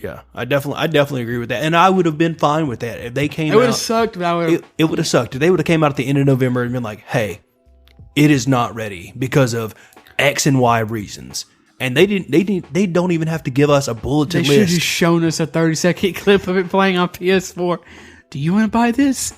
B: yeah. I definitely agree with that, and I would have been fine with that if they came.
A: It would have sucked, but
B: it would have sucked. If they would have came out at the end of November and been like, "Hey, it is not ready because of X and Y reasons," And they don't even have to give us a bulletin
A: They
B: list.
A: should have just shown us a 30-second clip of it playing on PS4. Do you want to buy this?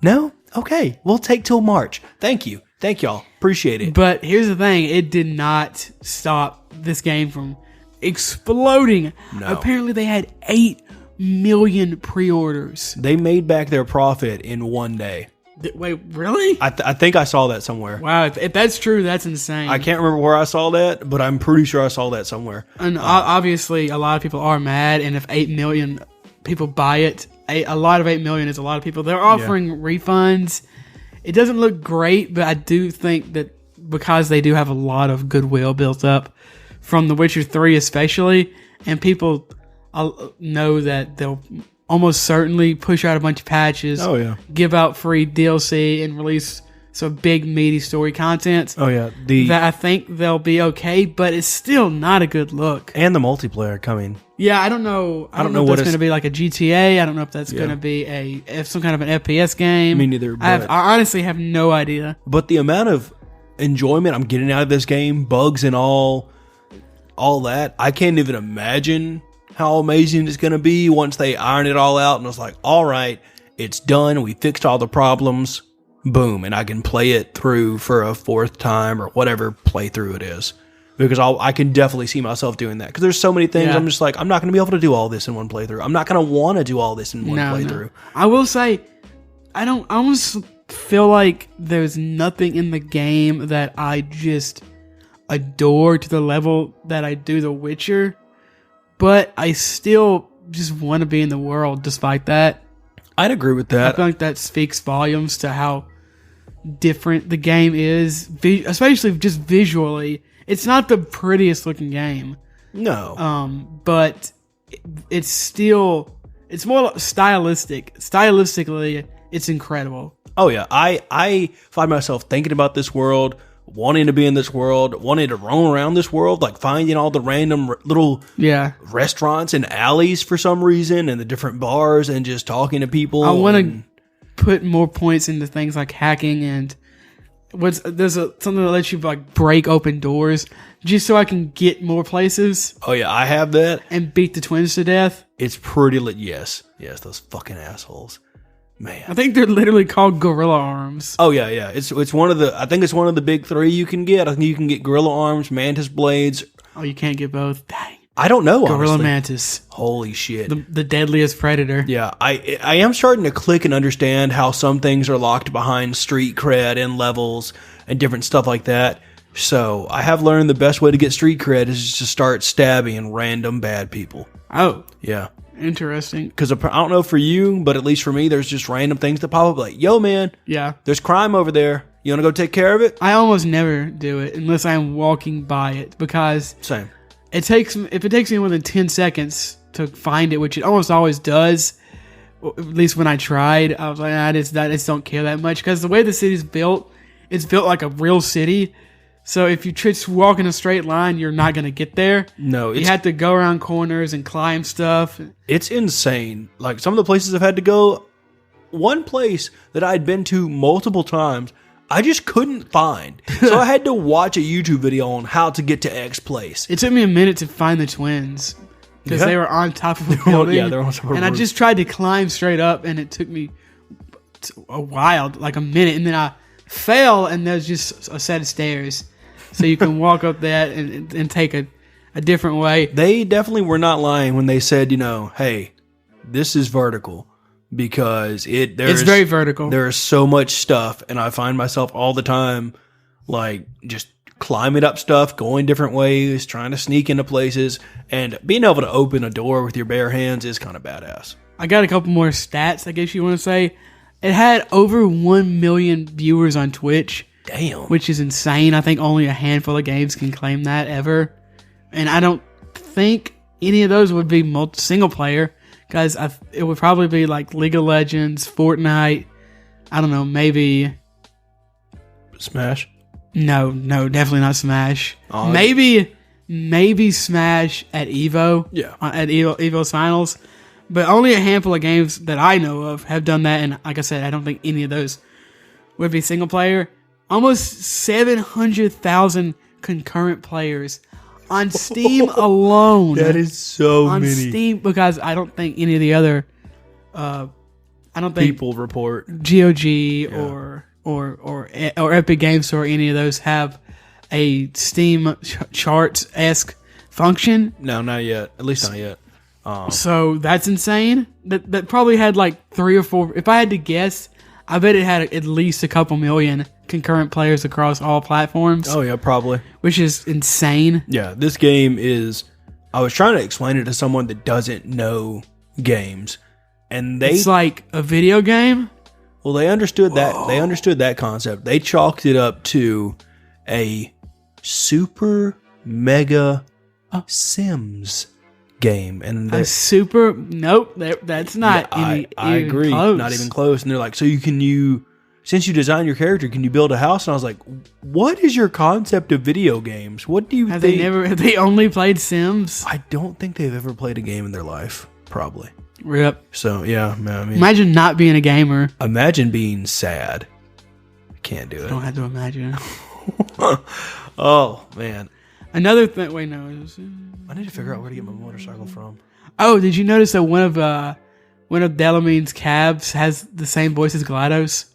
B: No? Okay. We'll take till March. Thank you. Thank y'all. Appreciate it.
A: But here's the thing. It did not stop this game from exploding.
B: No.
A: Apparently they had 8 million pre-orders.
B: They made back their profit in one day.
A: Wait, really?
B: I think I saw that somewhere.
A: Wow, if that's true, that's insane.
B: I can't remember where I saw that, but I'm pretty sure I saw that somewhere.
A: And obviously, a lot of people are mad, and if 8 million people buy it, a lot of 8 million is a lot of people. They're offering refunds. It doesn't look great, but I do think that because they do have a lot of goodwill built up from The Witcher 3 especially, and people know that they'll almost certainly push out a bunch of patches, give out free DLC, and release some big meaty story content. That I think they'll be okay, but it's still not a good look.
B: And the multiplayer coming.
A: Yeah, I don't know. I don't know if that's going to be like a GTA. I don't know if that's going to be some kind of an FPS game.
B: Me neither.
A: I honestly have no idea.
B: But the amount of enjoyment I'm getting out of this game, bugs and all that, I can't even imagine how amazing it's going to be once they iron it all out. And it's like, all right, it's done. We fixed all the problems. Boom. And I can play it through for a 4th time or whatever playthrough it is. Because I can definitely see myself doing that. Because there's so many things I'm just like, I'm not going to be able to do all this in one playthrough. I'm not going to want to do all this in one playthrough.
A: No. I will say, I almost feel like there's nothing in the game that I just adore to the level that I do The Witcher. But I still just want to be in the world despite that.
B: I'd agree with that.
A: I feel like that speaks volumes to how different the game is, especially just visually. It's not the prettiest looking game.
B: No.
A: But it's more stylistic. Stylistically, it's incredible.
B: Oh yeah. I find myself thinking about this world, wanting to be in this world, wanting to roam around this world, like finding all the random little restaurants and alleys for some reason, and the different bars, and just talking to people.
A: I want to put more points into things like hacking and there's something that lets you like break open doors just so I can get more places.
B: Oh yeah, I have that.
A: And beat the twins to death.
B: It's pretty lit. Yes, those fucking assholes. Man,
A: I think they're literally called gorilla arms.
B: Oh yeah. It's one of the. I think it's one of the big 3 you can get. I think you can get gorilla arms, mantis blades.
A: Oh, you can't get both. Dang.
B: I don't know.
A: Gorilla
B: honestly.
A: mantis.
B: Holy shit.
A: The deadliest predator.
B: Yeah, I am starting to click and understand how some things are locked behind street cred and levels and different stuff like that. So I have learned the best way to get street cred is just to start stabbing random bad people.
A: Oh.
B: Yeah.
A: Interesting.
B: Because I don't know for you, but at least for me, there's just random things that pop up like, yo, man, there's crime over there. You want to go take care of it?
A: I almost never do it unless I'm walking by it because
B: Same.
A: If it takes me more than 10 seconds to find it, which it almost always does, at least when I tried, I was like, I just don't care that much because the way the city's built, it's built like a real city. So if you just walk in a straight line, you're not going to get there.
B: No.
A: You have to go around corners and climb stuff.
B: It's insane. Like some of the places I've had to go, one place that I'd been to multiple times, I just couldn't find. So I had to watch a YouTube video on how to get to X place.
A: It took me a minute to find the twins because they were on top of a building.
B: they're on top of a
A: and I
B: roof.
A: just tried to climb straight up, and it took me a while, like a minute, and then I fell, and there's just a set of stairs. So you can walk up that and take a different way.
B: They definitely were not lying when they said, hey, this is vertical. Because it's
A: very vertical.
B: There's so much stuff, and I find myself all the time, like, just climbing up stuff, going different ways, trying to sneak into places, and being able to open a door with your bare hands is kind of badass.
A: I got a couple more stats, I guess you want to say. It had over 1 million viewers on Twitch.
B: Damn.
A: Which is insane. I think only a handful of games can claim that ever. And I don't think any of those would be single player. Guys, it would probably be like League of Legends, Fortnite. I don't know, maybe
B: Smash.
A: No, definitely not Smash. Maybe Smash at Evo.
B: Yeah,
A: at Evo's finals. But only a handful of games that I know of have done that. And like I said, I don't think any of those would be single player. Almost 700,000 concurrent players on Steam alone.
B: That is so
A: on
B: many.
A: Steam, because I don't think any of the other, I don't think
B: People report.
A: GOG or Epic Games Store, any of those have a Steam charts-esque function.
B: No, not yet. At least not yet.
A: So that's insane. That probably had like 3 or 4. If I had to guess, I bet it had at least a couple million concurrent players across all platforms.
B: Oh yeah, probably.
A: Which is insane.
B: Yeah, this game is. I was trying to explain it to someone that doesn't know games, and
A: It's like a video game.
B: Well, they understood that. They understood that concept. They chalked it up to a super mega Sims game, and
A: A super nope. That's not.
B: I
A: even
B: agree,
A: close.
B: not even close. And they're like, so since you design your character, can you build a house? And I was like, what is your concept of video games? What do you think?
A: Have they only played Sims?
B: I don't think they've ever played a game in their life. Probably.
A: Rip.
B: So yeah, man, I mean,
A: Imagine not being a gamer.
B: imagine being sad. I can't do
A: I
B: it.
A: don't have to imagine.
B: Oh man,
A: Another thing. Wait, no.
B: I need to figure out where to get my motorcycle from.
A: Oh, did you notice that one of Delamine's cabs has the same voice as GLaDOS?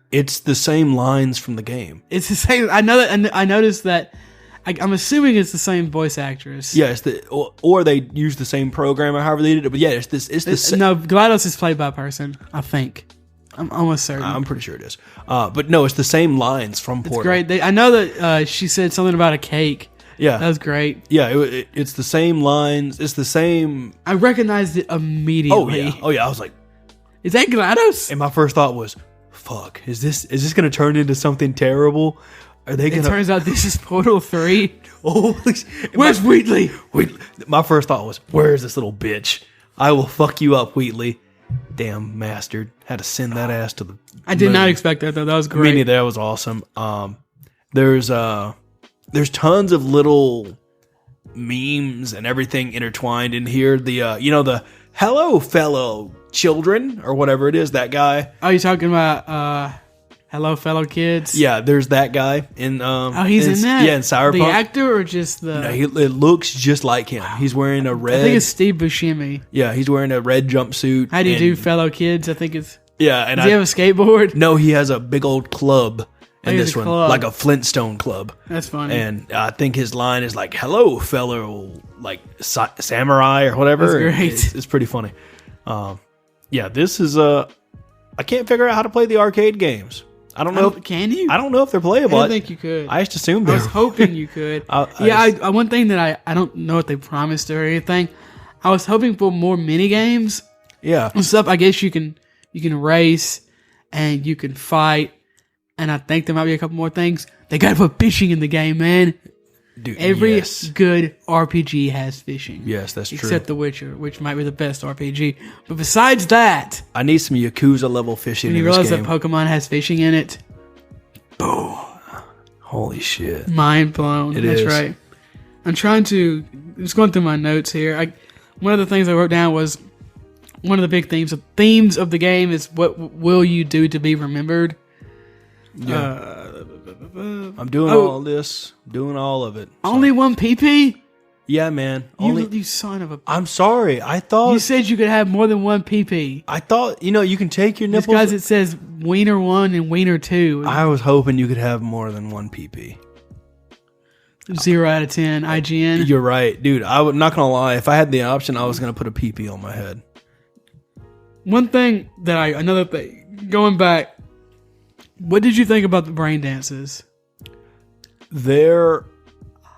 B: It's the same lines from the game.
A: It's the same. I know that. And I noticed that. I'm assuming it's the same voice actress.
B: Yeah, it's or they use the same program or however they did it. But yeah, it's the same.
A: No, GLaDOS is played by a person. I think. I'm almost certain.
B: I'm pretty sure it is. But no, it's the same lines from Portal.
A: It's great. I know that she said something about a cake.
B: Yeah,
A: that was great.
B: Yeah, it's the same lines. It's the same.
A: I recognized it immediately.
B: Oh yeah. I was like,
A: is that GLaDOS?
B: and my first thought was, "Fuck, is this going to turn into something terrible? Are they going
A: It
B: to?"
A: turns out this is Portal 3.
B: Oh,
A: Where's Wheatley?
B: My first thought was, "Where is this little bitch? I will fuck you up, Wheatley." Damn bastard! Had to send that ass to the.
A: I did not
B: moon.
A: expect that though. That was
B: Me
A: great.
B: neither. That was awesome. There's tons of little memes and everything intertwined in here. The hello fellow children or whatever it is, that guy.
A: Oh, you talking about hello fellow kids?
B: Yeah, there's that guy in
A: He's in that.
B: Yeah, in Cyberpunk.
A: The actor or just the?
B: No, it looks just like him. He's wearing a red.
A: I think it's Steve Buscemi.
B: Yeah, he's wearing a red jumpsuit.
A: How do you do, fellow kids? I think it's.
B: Yeah, and
A: Does he have a skateboard?
B: No, he has a big old club. In
A: he has
B: this
A: a
B: one,
A: club.
B: like a Flintstone club.
A: That's funny.
B: And I think his line is like, "Hello, fellow, like samurai or whatever."
A: That's great.
B: It's pretty funny. Yeah, this is I can't figure out how to play the arcade games. I don't know.
A: Can you?
B: I don't know if they're playable.
A: I don't think you could.
B: I just assumed
A: I
B: they
A: was
B: were.
A: hoping you could. One thing that I don't know what they promised or anything. I was hoping for more mini games.
B: Yeah.
A: And stuff. I guess you can race and you can fight. And I think there might be a couple more things. They got to put fishing in the game, man.
B: Dude,
A: Every
B: yes.
A: good RPG has fishing.
B: Yes, that's true.
A: Except The Witcher, which might be the best RPG. But besides that,
B: I need some Yakuza level fishing
A: when you
B: in this
A: realize
B: game.
A: that Pokemon has fishing in it,
B: Boom. Holy shit.
A: mind blown. That's
B: is.
A: right. I'm trying to just going through my notes here. One of the things I wrote down was one of the big themes of the game is what will you do to be remembered.
B: Yeah. I'm doing all this, doing all of it.
A: Only one PP?
B: Yeah, man.
A: You son of a.
B: I'm sorry. I thought
A: You said you could have more than one PP.
B: I thought you can take your
A: Just
B: nipples.
A: because it says Wiener 1 and Wiener 2.
B: I was hoping you could have more than one PP.
A: 0 out of 10. IGN.
B: You're right, dude. I'm not gonna lie. If I had the option, I was gonna put a PP on my head.
A: One thing another thing, going back, what did you think about the brain dances?
B: They're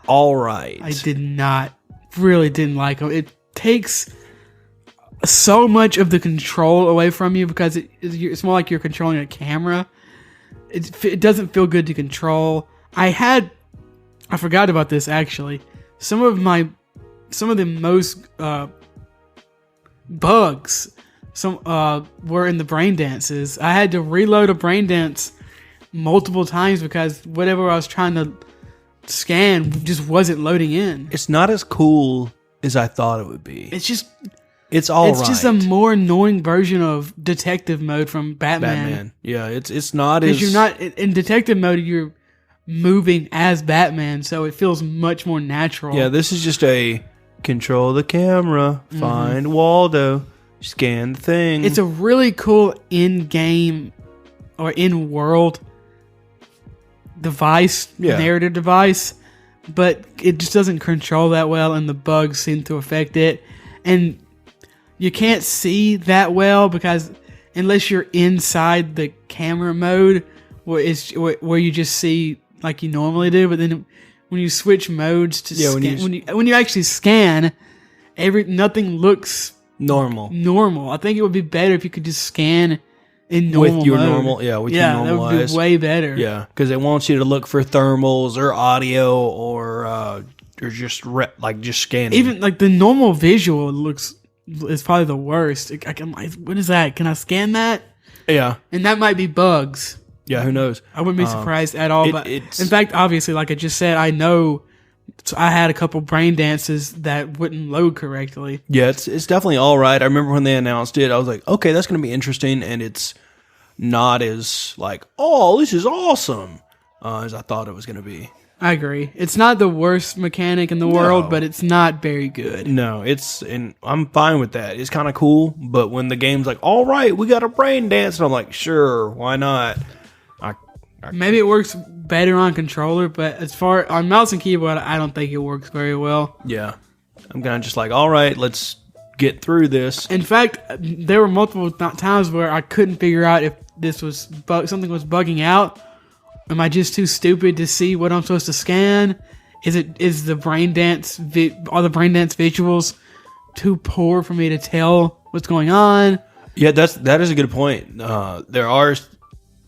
B: all right.
A: I really didn't like them. It takes so much of the control away from you because it's more like you're controlling a camera. It doesn't feel good to control. I forgot about this actually. Some of the most bugs were in the brain dances. I had to reload a brain dance multiple times because whatever I was trying to scan just wasn't loading in.
B: It's not as cool as I thought it would be.
A: It's just a more annoying version of detective mode from Batman.
B: Yeah, it's not as
A: Because you're not in detective mode. You're moving as Batman, so it feels much more natural.
B: Yeah, this is just a control the camera, find Waldo, scan the thing.
A: It's a really cool in-game or in-world device, narrative device, but it just doesn't control that well, and the bugs seem to affect it. And you can't see that well because unless you're inside the camera mode, where you just see like you normally do, but then when you switch modes to when you actually scan, nothing looks normal. I think it would be better if you could just scan in normal
B: with your
A: mode.
B: normal, your normal
A: that would be way better.
B: Yeah, because it wants you to look for thermals or audio or just just scanning.
A: Even like the normal visual is probably the worst. What is that? Can I scan that?
B: Yeah,
A: and that might be bugs.
B: Yeah, who knows?
A: I wouldn't be surprised at all. But in fact, obviously, like I just said, I know. So I had a couple brain dances that wouldn't load correctly.
B: Yeah, it's definitely all right. I remember when they announced it, I was like, okay, that's going to be interesting, and it's not as like, oh, this is awesome as I thought it was going to be.
A: I agree. It's not the worst mechanic in the world, but it's not very good.
B: No, and I'm fine with that. It's kind of cool, but when the game's like, all right, we got a brain dance, and I'm like, sure, why not?
A: Maybe it works better on controller, but as far on mouse and keyboard, I don't think it works very well.
B: Yeah. I'm kind of just like, all right, let's get through this.
A: In fact, there were multiple times where I couldn't figure out if this was something was bugging out. Am I just too stupid to see what I'm supposed to scan? Is the brain dance all the brain dance visuals too poor for me to tell what's going on?
B: Yeah, that is a good point. There are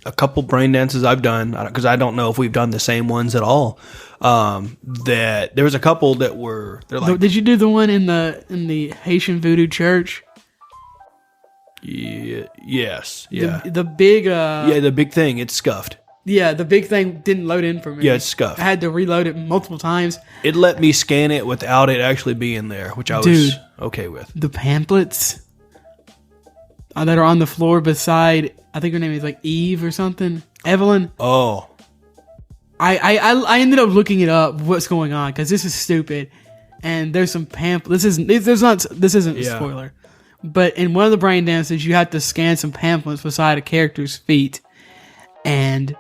B: a couple brain dances I've done because I don't know if we've done the same ones at all. That there was a couple that they're like.
A: Did you do the one in the Haitian Voodoo Church?
B: Yeah. Yes. Yeah.
A: The big.
B: The big thing. It's scuffed.
A: Yeah, the big thing didn't load in for me.
B: Yeah, it's scuffed.
A: I had to reload it multiple times.
B: It let me scan it without it actually being there, which I was okay with.
A: The pamphlets that are on the floor beside, I think her name is like Eve or something. Evelyn.
B: Oh.
A: I ended up looking it up, what's going on, because this is stupid. And there's some pamphlets. This isn't a spoiler. But in one of the brain dances, you have to scan some pamphlets beside a character's feet. And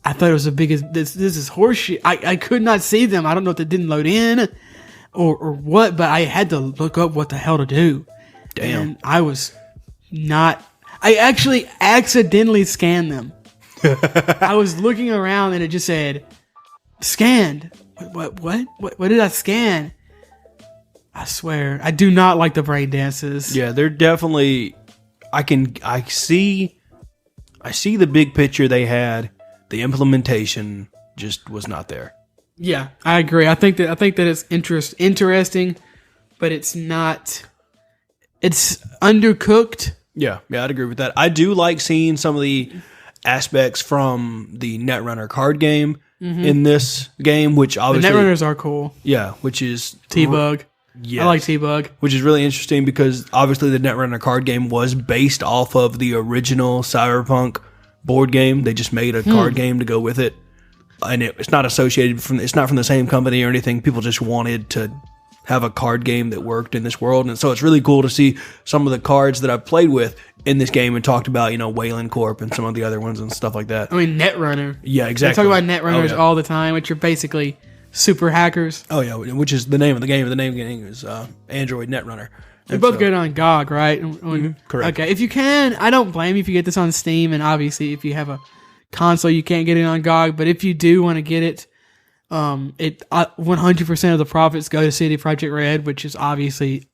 A: I thought it was the biggest. This is horseshit. I could not see them. I don't know if they didn't load in or what, but I had to look up what the hell to do.
B: Damn.
A: And I was not. I actually accidentally scanned them. I was looking around and it just said scanned. What did I scan? I swear, I do not like the brain dances.
B: Yeah, they're definitely. I see the big picture they had. The implementation just was not there.
A: Yeah, I agree. I think that it's interesting, but it's not. It's undercooked.
B: Yeah, I'd agree with that. I do like seeing some of the aspects from the Netrunner card game in this game, which obviously
A: the Netrunners are cool.
B: Yeah, which is
A: T-Bug.
B: Yes.
A: I like T-Bug.
B: Which is really interesting because obviously the Netrunner card game was based off of the original Cyberpunk board game. They just made a card game to go with it. And it's not associated it's not from the same company or anything. People just wanted to have a card game that worked in this world. And so it's really cool to see some of the cards that I've played with in this game and talked about, Wayland Corp and some of the other ones and stuff like that.
A: I mean, Netrunner.
B: Yeah, exactly.
A: I talk about Netrunners all the time, which are basically super hackers.
B: Oh, yeah, which is the name of the game. The name of the game is Android Netrunner.
A: You're both good on GOG, right?
B: Correct.
A: Okay, if you can, I don't blame you if you get this on Steam, and obviously if you have a console, you can't get it on GOG, but if you do want to get it, 100% of the profits go to CD Projekt Red, which is obviously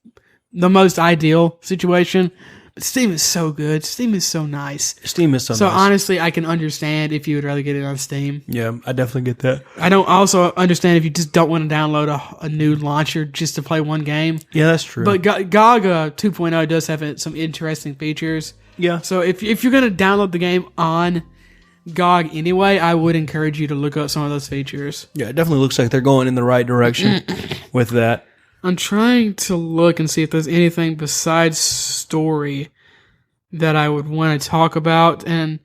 A: the most ideal situation. But Steam is so good. Steam is so nice. So honestly, I can understand if you would rather get it on Steam.
B: Yeah, I definitely get that.
A: I don't also understand if you just don't want to download a new launcher just to play one game.
B: Yeah, that's true.
A: But GOG 2.0 does have some interesting features.
B: Yeah.
A: So if you're going to download the game on GOG anyway, I would encourage you to look up some of those features.
B: Yeah, it definitely looks like they're going in the right direction with that.
A: I'm trying to look and see if there's anything besides story that I would want to talk about, and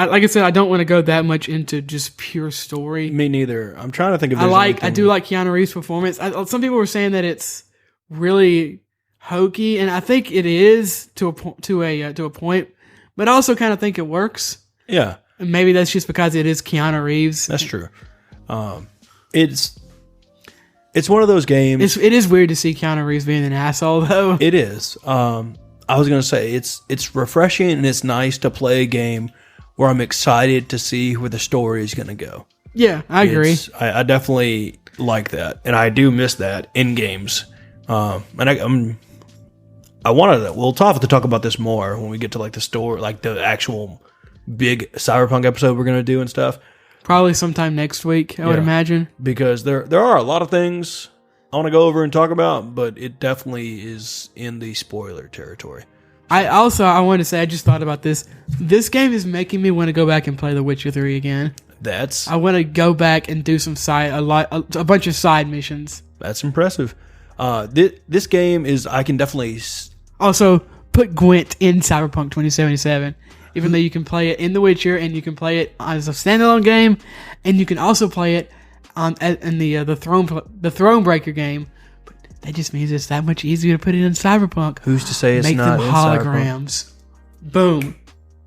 A: like I said, I don't want to go that much into just pure story.
B: Me neither. I'm trying to think of.
A: I do like Keanu Reeves' performance. Some people were saying that it's really hokey, and I think it is to a point. But I also kind of think it works.
B: Yeah,
A: and maybe that's just because it is Keanu Reeves.
B: That's true. It's one of those games.
A: It is weird to see Keanu Reeves being an asshole, though.
B: It is. I was gonna say it's refreshing and it's nice to play a game where I'm excited to see where the story is gonna go.
A: Yeah, I agree.
B: I definitely like that, and I do miss that in games. And I wanted to. We'll have to talk about this more when we get to like the story, like the actual big Cyberpunk episode we're gonna do and stuff.
A: Probably sometime next week, I would imagine.
B: Because there are a lot of things I want to go over and talk about, but it definitely is in the spoiler territory.
A: I wanted to say, I just thought about this. This game is making me want to go back and play The Witcher 3 again. I want to go back and do some a bunch of side missions.
B: That's impressive. This game is, I can definitely...
A: Also, put Gwent in Cyberpunk 2077. Even though you can play it in The Witcher, and you can play it as a standalone game, and you can also play it in the Thronebreaker game. But that just means it's that much easier to put it in Cyberpunk.
B: Who's to say it's not in
A: holograms?
B: Cyberpunk?
A: Boom.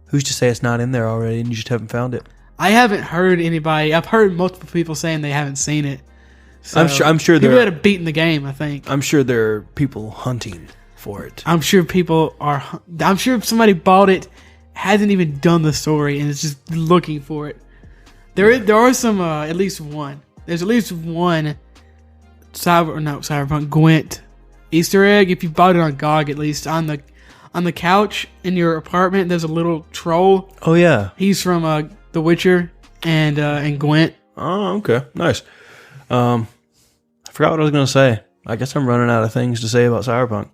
B: Who's to say it's not in there already, and you just haven't found it?
A: I haven't heard anybody. I've heard multiple people saying they haven't seen it. So
B: I'm sure
A: people that have beaten the game. I think.
B: I'm sure there are people hunting for it.
A: I'm sure people are. I'm sure if somebody bought it, hasn't even done the story and is just looking for it. There are some at least one. There's at least one Cyberpunk Gwent Easter egg. If you bought it on GOG, at least on the couch in your apartment, there's a little troll.
B: Oh yeah,
A: he's from The Witcher and Gwent.
B: Oh okay, nice. I forgot what I was gonna say. I guess I'm running out of things to say about Cyberpunk.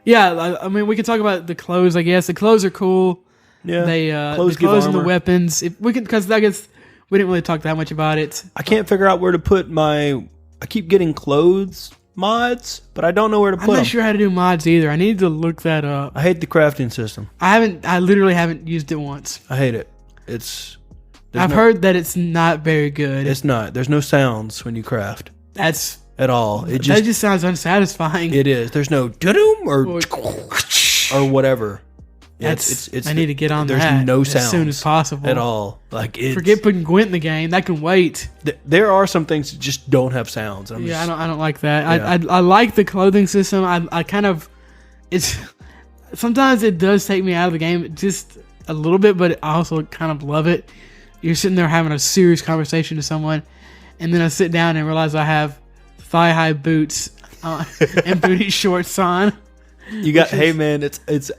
A: Yeah, I mean we can talk about the clothes. I guess the clothes are cool. Yeah, the clothes and the weapons. If we can, because I guess we didn't really talk that much about it.
B: I can't figure out where to put I keep getting clothes mods, but I don't know where to put them.
A: I'm not sure how to do mods either. I need to look that up.
B: I hate the crafting system.
A: I literally haven't used it once.
B: I hate it.
A: I've heard that it's not very good.
B: It's not. There's no sounds when you craft.
A: That's
B: at all.
A: That just sounds unsatisfying.
B: It is. There's no doom or whatever.
A: I need to get on that.
B: There's no sound
A: as soon as possible
B: at all.
A: Forget putting Gwent in the game. That can wait.
B: There are some things that just don't have sounds.
A: I don't like that. Yeah. I like the clothing system. I kind of sometimes it does take me out of the game just a little bit, but I also kind of love it. You're sitting there having a serious conversation to someone, and then I sit down and realize I have thigh-high boots and booty shorts on.
B: Hey man, it's.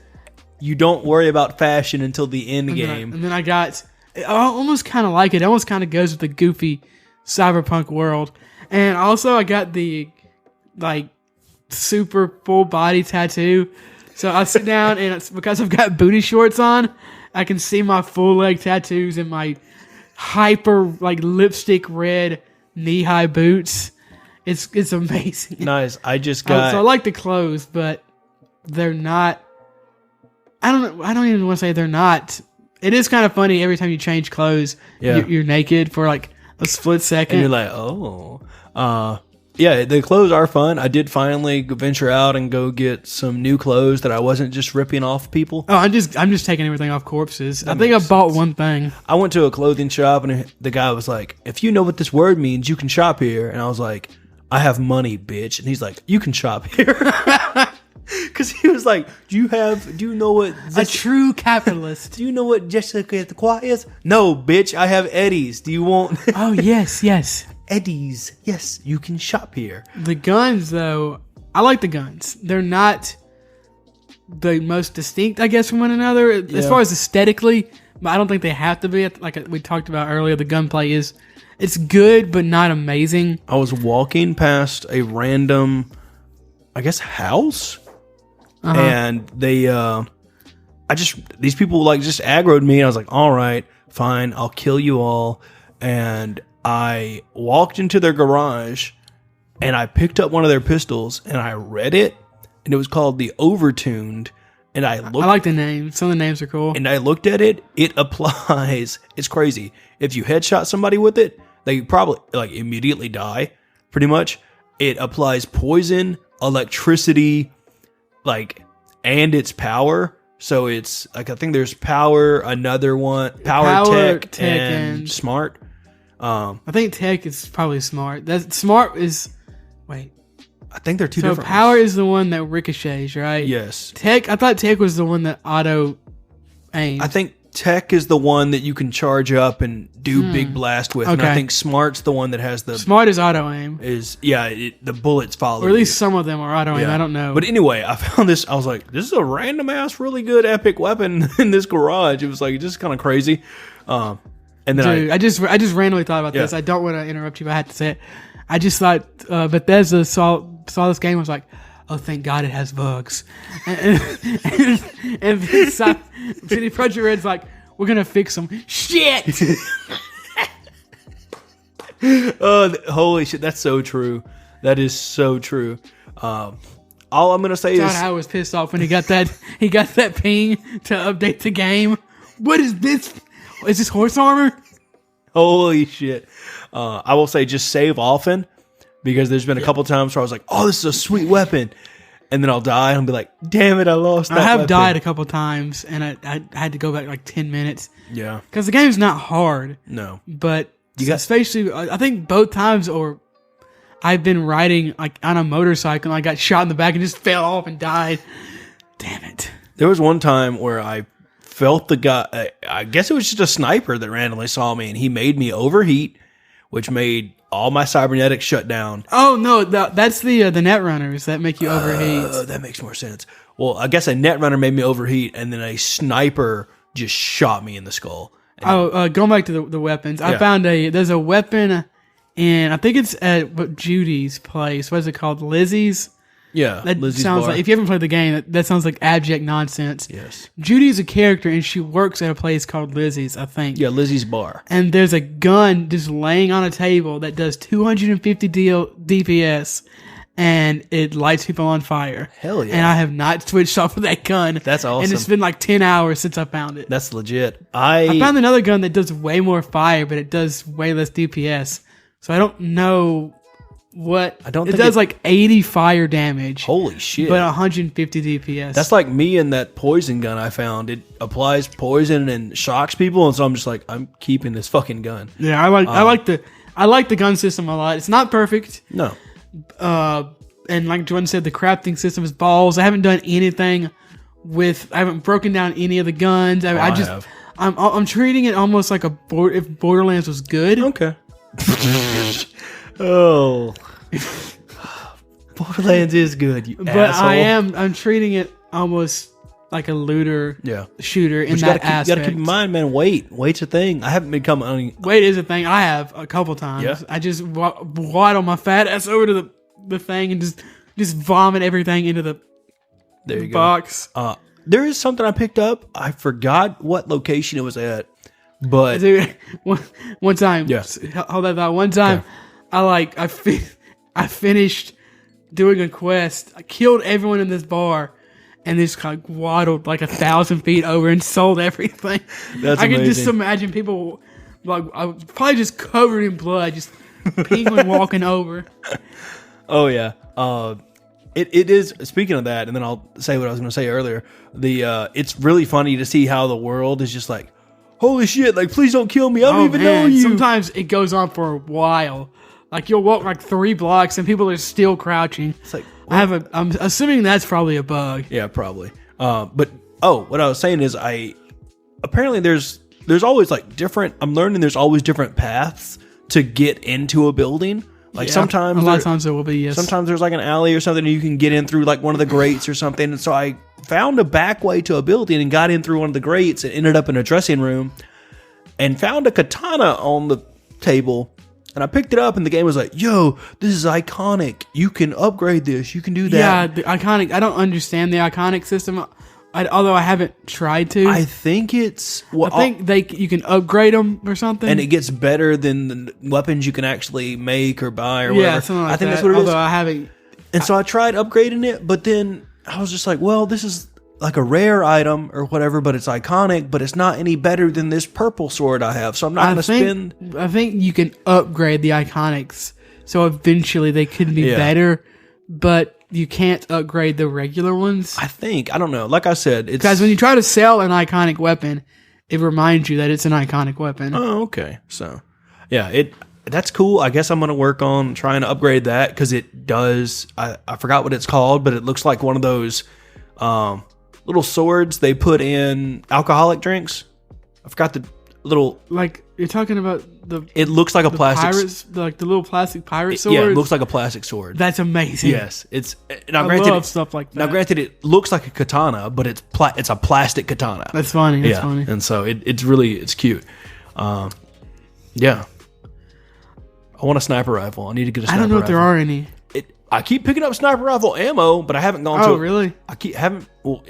B: You don't worry about fashion until the end game.
A: And then I almost kind of like it. It almost kind of goes with the goofy cyberpunk world. And also I got the super full body tattoo. So I sit down and it's because I've got booty shorts on, I can see my full leg tattoos and my hyper lipstick red knee-high boots. It's amazing.
B: Nice. I
A: like the clothes, but they're not. I don't even want to say they're not. It is kind of funny every time you change clothes. Yeah. You're naked for a split second.
B: And you're like, oh. Yeah, the clothes are fun. I did finally venture out and go get some new clothes that I wasn't just ripping off people.
A: Oh, I'm just taking everything off corpses. I think I bought one thing.
B: I went to a clothing shop and the guy was like, if you know what this word means, you can shop here. And I was like, I have money, bitch. And he's like, you can shop here. Because he was like, do you know what...
A: A true capitalist.
B: Do you know what Jessica at the Quad is? No, bitch, I have Eddies. Do you want...
A: Oh, yes.
B: Eddies. Yes, you can shop here.
A: The guns, though, I like the guns. They're not the most distinct, I guess, from one another. As far as aesthetically, but I don't think they have to be. Like we talked about earlier, the gunplay it's good, but not amazing.
B: I was walking past a random, I guess, house. And they, these people just aggroed me. And I was like, all right, fine, I'll kill you all. And I walked into their garage and I picked up one of their pistols and I read it, and it was called the Overtuned. And I
A: like the names. Some of the names are cool.
B: And I looked at it. It applies. It's crazy. If you headshot somebody with it, they probably like immediately die. Pretty much. It applies poison, electricity, like, and its power. So it's like, I think there's power, another one, power, tech, and smart.
A: I think tech is probably smart. That smart is, wait.
B: I think they're two different.
A: So power is the one that ricochets, right?
B: Yes.
A: Tech, I thought tech was the one that auto aims.
B: I think tech is the one that you can charge up and do big blast with. Okay. And I think smart's the one that has the...
A: Smart is auto aim.
B: The bullets follow.
A: Or at least some of them are auto aim. I don't know.
B: But anyway, I found this. I was like, this is a random ass, really good epic weapon in this garage. It was like just kind of crazy. And then
A: I just randomly thought about this. I don't want to interrupt you, but I had to say it. I just thought Bethesda saw this game and was like, oh, thank God it has bugs. And City Project Red's like, we're going to fix them. Shit!
B: Oh, holy shit. That's so true. That is so true. All I'm going to say is...
A: I was pissed off when he got that ping to update the game. What is this? Is this horse armor?
B: Holy shit. I will say just save often, because there's been a couple times where I was like, oh, this is a sweet weapon. And then I'll die and I'll be like, damn it, I lost that weapon.
A: Died a couple times and I had to go back like 10 minutes.
B: Yeah.
A: Because the game's not hard.
B: No.
A: But especially, I think both times I've been riding like on a motorcycle and I got shot in the back and just fell off and died. Damn it.
B: There was one time where I felt the guy, I guess it was just a sniper that randomly saw me and he made me overheat, which made all my cybernetics shut down.
A: Oh, no, that's the net runners that make you overheat.
B: That makes more sense. Well, I guess a net runner made me overheat, and then a sniper just shot me in the skull.
A: Going back to the weapons, I found there's a weapon, and I think it's at Judy's place. What is it called? Lizzie's?
B: Yeah,
A: that
B: Lizzie's
A: sounds
B: bar.
A: like, if you haven't played the game, that sounds like abject nonsense.
B: Yes.
A: Judy's a character, and she works at a place called Lizzie's, I think.
B: Yeah, Lizzie's bar.
A: And there's a gun just laying on a table that does 250 DPS, and it lights people on fire.
B: Hell yeah.
A: And I have not switched off of that gun.
B: That's awesome.
A: And it's been like 10 hours since I found it.
B: That's legit.
A: I found another gun that does way more fire, but it does way less DPS. So I don't know... It does like 80 fire damage.
B: Holy shit.
A: But 150 DPS.
B: That's like me and that poison gun I found. It applies poison and shocks people, and so I'm just like, I'm keeping this fucking gun.
A: Yeah, I like the gun system a lot. It's not perfect.
B: No.
A: And like Jordan said, the crafting system is balls. I haven't done anything I haven't broken down any of the guns. I have. I'm treating it almost like if Borderlands was good.
B: Okay. Oh, Borderlands is good, but asshole.
A: I'm treating it almost like a looter shooter in that aspect.
B: You gotta keep in mind, man, weight's a thing. I haven't become
A: weight is a thing. I have a couple times. Yeah. I just waddle my fat ass over to the thing and just vomit everything into the box.
B: There is something I picked up. I forgot what location it was at, but
A: dude, one time, hold that thought. One time. Okay. I finished doing a quest. I killed everyone in this bar, and just kind of waddled like 1,000 feet over and sold everything.
B: That's
A: I
B: amazing.
A: can just imagine people like I was probably just covered in blood, just penguin walking over.
B: Oh yeah, it is. Speaking of that, and then I'll say what I was going to say earlier. It's really funny to see how the world is just like, holy shit! Like, please don't kill me. I don't even know you.
A: Sometimes it goes on for a while. Like, you'll walk like 3 blocks and people are still crouching. It's like, I'm assuming that's probably a bug.
B: Yeah, probably. But what I was saying is apparently there's always like I'm learning there's always different paths to get into a building. Like sometimes
A: a lot of times there will be, yes.
B: Sometimes there's like an alley or something and you can get in through like one of the grates or something. And so I found a back way to a building and got in through one of the grates and ended up in a dressing room and found a katana on the table. And I picked it up, and the game was like, yo, this is iconic. You can upgrade this. You can do that.
A: Yeah, the iconic. I don't understand the iconic system, although I haven't tried to.
B: I think it's...
A: Well, I think you can upgrade them or something.
B: And it gets better than the weapons you can actually make or buy or whatever.
A: Yeah, something like that.
B: I think that's what it is.
A: Although I haven't...
B: And so I tried upgrading it, but then I was just like, well, this is like a rare item or whatever, but it's iconic, but it's not any better than this purple sword I have. So I'm not going to spend.
A: I think you can upgrade the iconics, so eventually they could be better, but you can't upgrade the regular ones.
B: I don't know. Like I said, it's
A: because when you try to sell an iconic weapon, it reminds you that it's an iconic weapon.
B: Oh, okay. So, yeah, that's cool. I guess I'm going to work on trying to upgrade that because it does. I forgot what it's called, but it looks like one of those little swords they put in alcoholic drinks. I forgot the little.
A: Like you're talking about the.
B: It looks like a plastic.
A: Pirates, like the little plastic pirate sword.
B: Yeah, it looks like a plastic sword.
A: That's amazing.
B: Yes, it's.
A: I love stuff like that.
B: Now, granted, it looks like a katana, but it's a plastic katana.
A: That's funny. That's funny.
B: And so it's cute. Yeah. I want a sniper rifle. I need to get a sniper rifle.
A: I don't know if there are any.
B: I keep picking up sniper rifle ammo, but I haven't gone to.
A: Oh, really?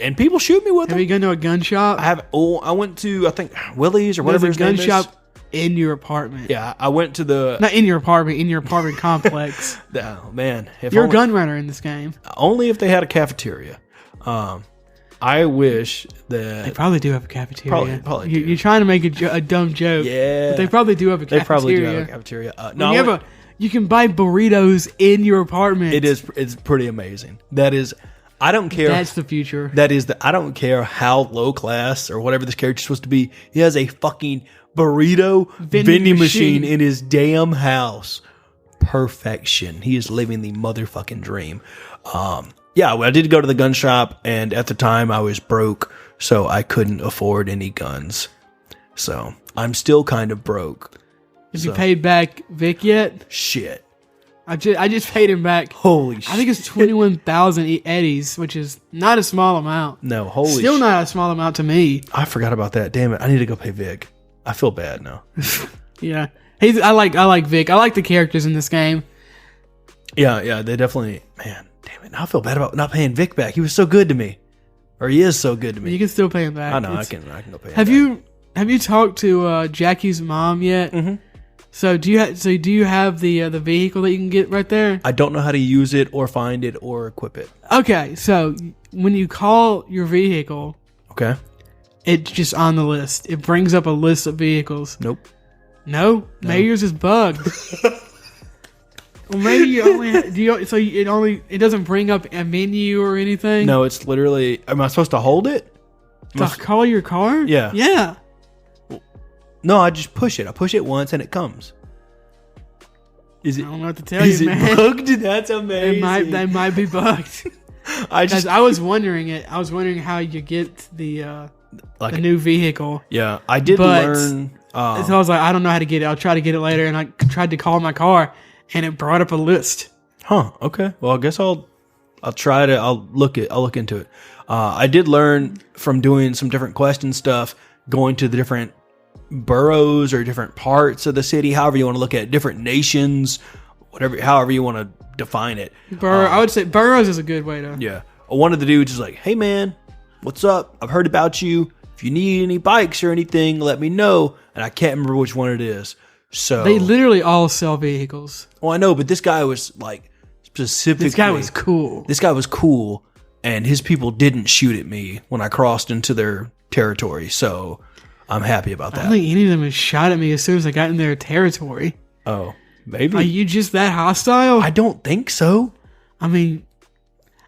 B: And people shoot me with them.
A: Have you gone to a gun shop?
B: I haven't. Oh, I went to, I think, Willie's or whatever his name is.
A: There's a gun shop in your apartment.
B: Yeah, I went to the.
A: Not in your apartment, in your apartment complex.
B: Oh, man.
A: You're a gun runner in this game.
B: Only if they had a cafeteria. I wish that.
A: They probably do have a cafeteria.
B: Probably
A: You're trying to make a dumb joke.
B: Yeah.
A: But they probably do have a cafeteria.
B: They probably do have a cafeteria.
A: You can buy burritos in your apartment.
B: It's pretty amazing. That is, I don't care.
A: That's the future.
B: I don't care how low class or whatever this character's supposed to be. He has a fucking burrito vending machine in his damn house. Perfection. He is living the motherfucking dream. Yeah, well, I did go to the gun shop, and at the time I was broke, so I couldn't afford any guns. So I'm still kind of broke.
A: Have you paid back Vic yet?
B: Shit.
A: I just paid him back.
B: Holy shit.
A: I think it's 21,000 eddies, which is not a small amount.
B: No, holy shit.
A: Still not a small amount to me.
B: I forgot about that. Damn it. I need to go pay Vic. I feel bad now.
A: Yeah. I like Vic. I like the characters in this game.
B: Yeah, they definitely, man, damn it. Now I feel bad about not paying Vic back. He was so good to me. Or he is so good to me.
A: You can still pay him back.
B: I know, I can go pay him back.
A: Have you talked to Jackie's mom yet?
B: Mm-hmm.
A: So do you have the vehicle that you can get right there?
B: I don't know how to use it or find it or equip it.
A: Okay, so when you call your vehicle,
B: okay,
A: it's just on the list. It brings up a list of vehicles.
B: Nope.
A: No? Maybe yours is bugged. Well, maybe you only it doesn't bring up a menu or anything.
B: No, it's literally. Am I supposed to hold it?
A: To call your car?
B: Yeah.
A: Yeah.
B: No, I just push it. I push it once and it comes.
A: I don't know what to tell you, man.
B: Is it bugged? That's amazing.
A: They might be bugged. I was wondering it. I was wondering how you get the new vehicle.
B: Yeah, I did learn.
A: So I was like, I don't know how to get it. I'll try to get it later. And I tried to call my car, and it brought up a list.
B: Huh. Okay. Well, I guess I'll try to. I'll look into it. I did learn from doing some different question stuff, going to the different boroughs or different parts of the city, however you want to look at it, different nations, however you want to define it.
A: I would say boroughs is a good way to.
B: Yeah. One of the dudes is like, "Hey man, what's up? I've heard about you. If you need any bikes or anything, let me know." And I can't remember which one it is. So
A: they literally all sell vehicles.
B: Well, I know, but this guy was like specifically.
A: This guy was cool.
B: This guy was cool, and his people didn't shoot at me when I crossed into their territory. So I'm happy about that.
A: I don't think any of them has shot at me as soon as I got in their territory.
B: Oh, maybe.
A: Are you just that hostile?
B: I don't think so.
A: I mean,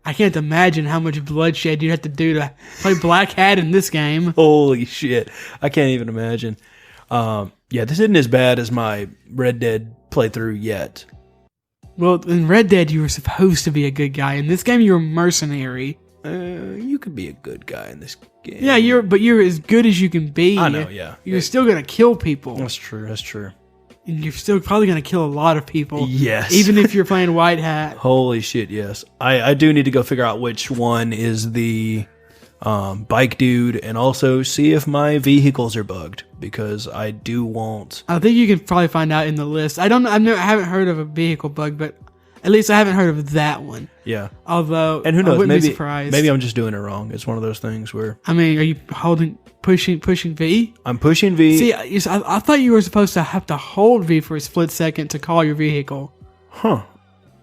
A: I can't imagine how much bloodshed you'd have to do to play Black Hat in this game.
B: Holy shit. I can't even imagine. Yeah, this isn't as bad as my Red Dead playthrough yet.
A: Well, in Red Dead, you were supposed to be a good guy. In this game, you're a mercenary.
B: You could be a good guy in this game.
A: Yeah, you're as good as you can be.
B: I know, yeah.
A: You're still going to kill people.
B: That's true.
A: And you're still probably going to kill a lot of people.
B: Yes.
A: Even if you're playing White Hat.
B: Holy shit, yes. I do need to go figure out which one is the bike dude and also see if my vehicles are bugged because I do want...
A: I think you can probably find out in the list. I haven't heard of a vehicle bug, but at least I haven't heard of that one.
B: Yeah.
A: Although,
B: and who knows,
A: I wouldn't be surprised.
B: Maybe I'm just doing it wrong. It's one of those things where...
A: I mean, are you pushing V?
B: I'm pushing V.
A: See, I thought you were supposed to have to hold V for a split second to call your vehicle.
B: Huh.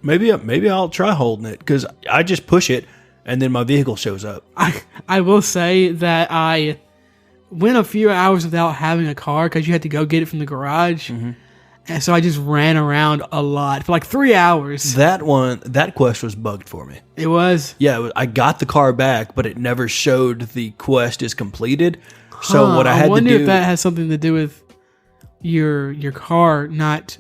B: Maybe I'll try holding it because I just push it and then my vehicle shows up.
A: I will say that I went a few hours without having a car because you had to go get it from the garage. Mm-hmm. And so I just ran around a lot for like 3 hours.
B: That quest was bugged for me.
A: It was?
B: Yeah, I got the car back, but it never showed the quest is completed. So what I had to do... I wonder
A: if that has something to do with your car not...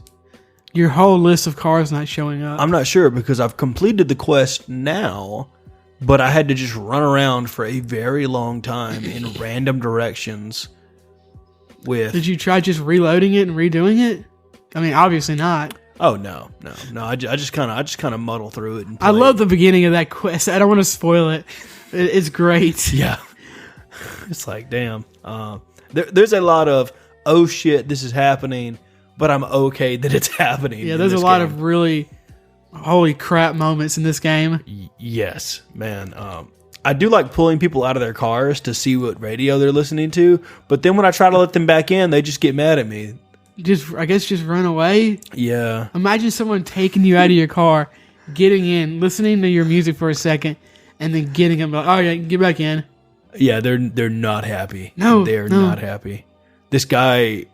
A: Your whole list of cars not showing up.
B: I'm not sure because I've completed the quest now, but I had to just run around for a very long time in random directions with...
A: Did you try just reloading it and redoing it? I mean, obviously not.
B: Oh no! I just kind of muddle through it. And
A: I love the beginning of that quest. I don't want to spoil it. It's great.
B: Yeah, it's like damn. There's a lot of oh shit, this is happening, but I'm okay that it's happening.
A: Yeah, there's a lot of really holy crap moments in this game.
B: Yes, man. I do like pulling people out of their cars to see what radio they're listening to, but then when I try to let them back in, they just get mad at me.
A: I guess just run away.
B: Yeah.
A: Imagine someone taking you out of your car, getting in, listening to your music for a second, and then getting them like, "Oh yeah, get back in."
B: Yeah, they're not happy.
A: No,
B: they're not happy. This guy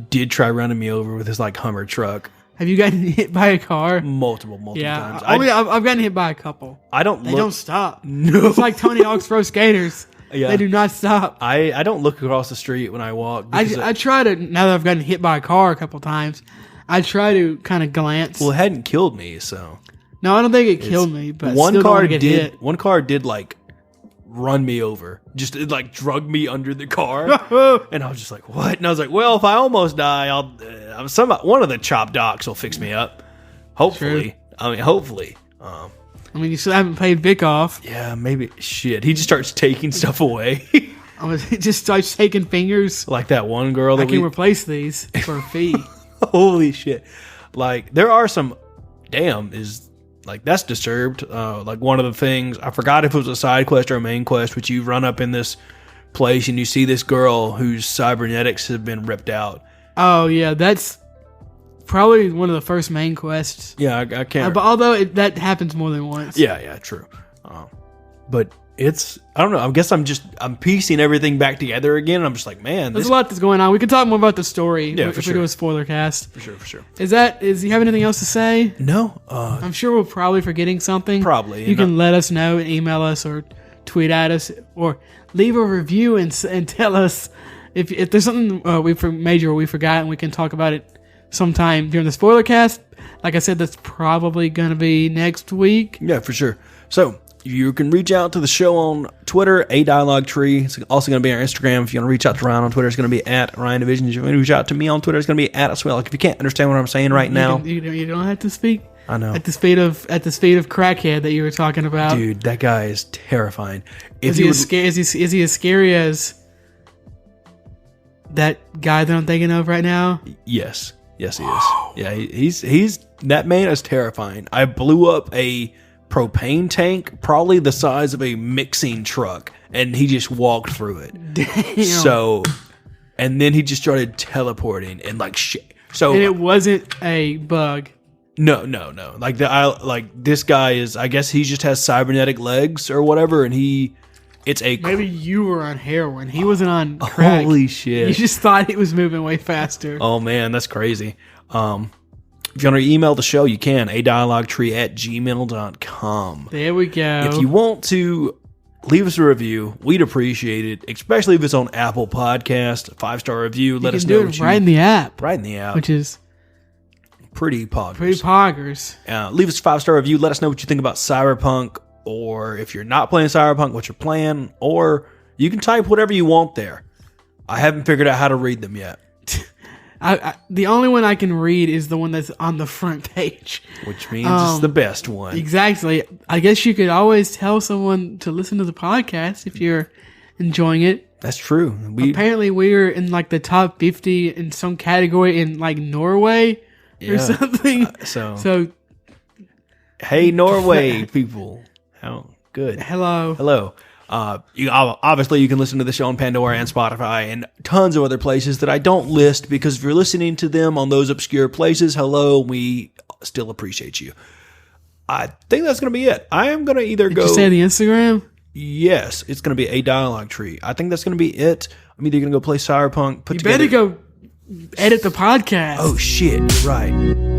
B: did try running me over with his like Hummer truck.
A: Have you gotten hit by a car?
B: Multiple times.
A: I've gotten hit by a couple.
B: They
A: don't stop.
B: No,
A: it's like Tony Hawk's Pro Skaters.
B: Yeah.
A: They do not stop.
B: I don't look across the street when I walk.
A: I try to, now that I've gotten hit by a car a couple times, I try to kind of glance.
B: Well, it hadn't killed me, so.
A: No, I don't think it killed me, but
B: one
A: still
B: car
A: did.
B: Hit. One car did like run me over. Just it like drug me under the car, and I was just like, "What?" And I was like, "Well, if I almost die, one of the chop docs will fix me up. Hopefully,
A: True.
B: Hopefully."
A: I mean, you still haven't paid Vic off.
B: Yeah, maybe. Shit, he just starts taking stuff away.
A: He just starts taking fingers.
B: Like that one girl that
A: I can replace these for a fee.
B: Holy shit! Like there are some. Damn, is like that's disturbed. Like one of the things I forgot if it was a side quest or a main quest, but you run up in this place and you see this girl whose cybernetics have been ripped out.
A: Oh yeah, that's probably one of the first main quests.
B: Yeah, I can't.
A: But although that happens more than once.
B: Yeah, true. But it's I don't know. I guess I'm piecing everything back together again. And I'm just like, man,
A: there's a lot that's going on. We can talk more about the story if we do a spoiler cast.
B: For sure.
A: Is you have anything else to say?
B: No.
A: I'm sure we're probably forgetting something.
B: Probably.
A: You can let us know and email us or tweet at us or leave a review and tell us if there's something we forgot and we can talk about it sometime during the spoiler cast. Like I said, that's probably going to be next week.
B: Yeah, for sure. So you can reach out to the show on Twitter, A Dialogue Tree. It's also going to be on our Instagram. If you want to reach out to Ryan on Twitter, it's going to be at Ryan Division. If you want to reach out to me on Twitter, it's going to be at as well. Like if you can't understand what I'm saying right now,
A: you don't have to speak.
B: I know
A: at the speed of crackhead that you were talking about.
B: Dude, that guy is terrifying.
A: Is he as scary as that guy that I'm thinking of right now?
B: Yes, he is. Yeah, he's that man is terrifying. I blew up a propane tank, probably the size of a mixing truck, and he just walked through it.
A: Damn.
B: So, and then he just started teleporting and like shit. So,
A: and it wasn't a bug.
B: No. Like this guy is. I guess he just has cybernetic legs or whatever, and
A: maybe you were on heroin. He wasn't on crack.
B: Holy shit!
A: You just thought he was moving way faster.
B: Oh man, that's crazy. If you want to email the show, you can, adialoguetree@gmail.com.
A: There we go.
B: If you want to leave us a review, we'd appreciate it, especially if it's on Apple Podcast, a 5-star review. Let us know.
A: You can do it right in the app.
B: Right in the app.
A: Which is
B: pretty poggers. Leave us a 5-star review. Let us know what you think about Cyberpunk, or if you're not playing Cyberpunk, what you're playing, or you can type whatever you want there. I haven't figured out how to read them yet.
A: The only one I can read is the one that's on the front page.
B: Which means it's the best one.
A: Exactly. I guess you could always tell someone to listen to the podcast if you're enjoying it.
B: That's true.
A: Apparently we're in like the top 50 in some category in like Norway or something. So
B: hey, Norway people. How good.
A: Hello.
B: Obviously, you can listen to the show on Pandora and Spotify and tons of other places that I don't list, because if you're listening to them on those obscure places, hello, we still appreciate you. I think that's going to be it. I am going to either
A: Did
B: go.
A: you say the Instagram?
B: Yes, it's going to be a dialogue tree. I think that's going to be it. I'm either going to go play Cyberpunk.
A: You better go edit the podcast.
B: Oh shit! Right.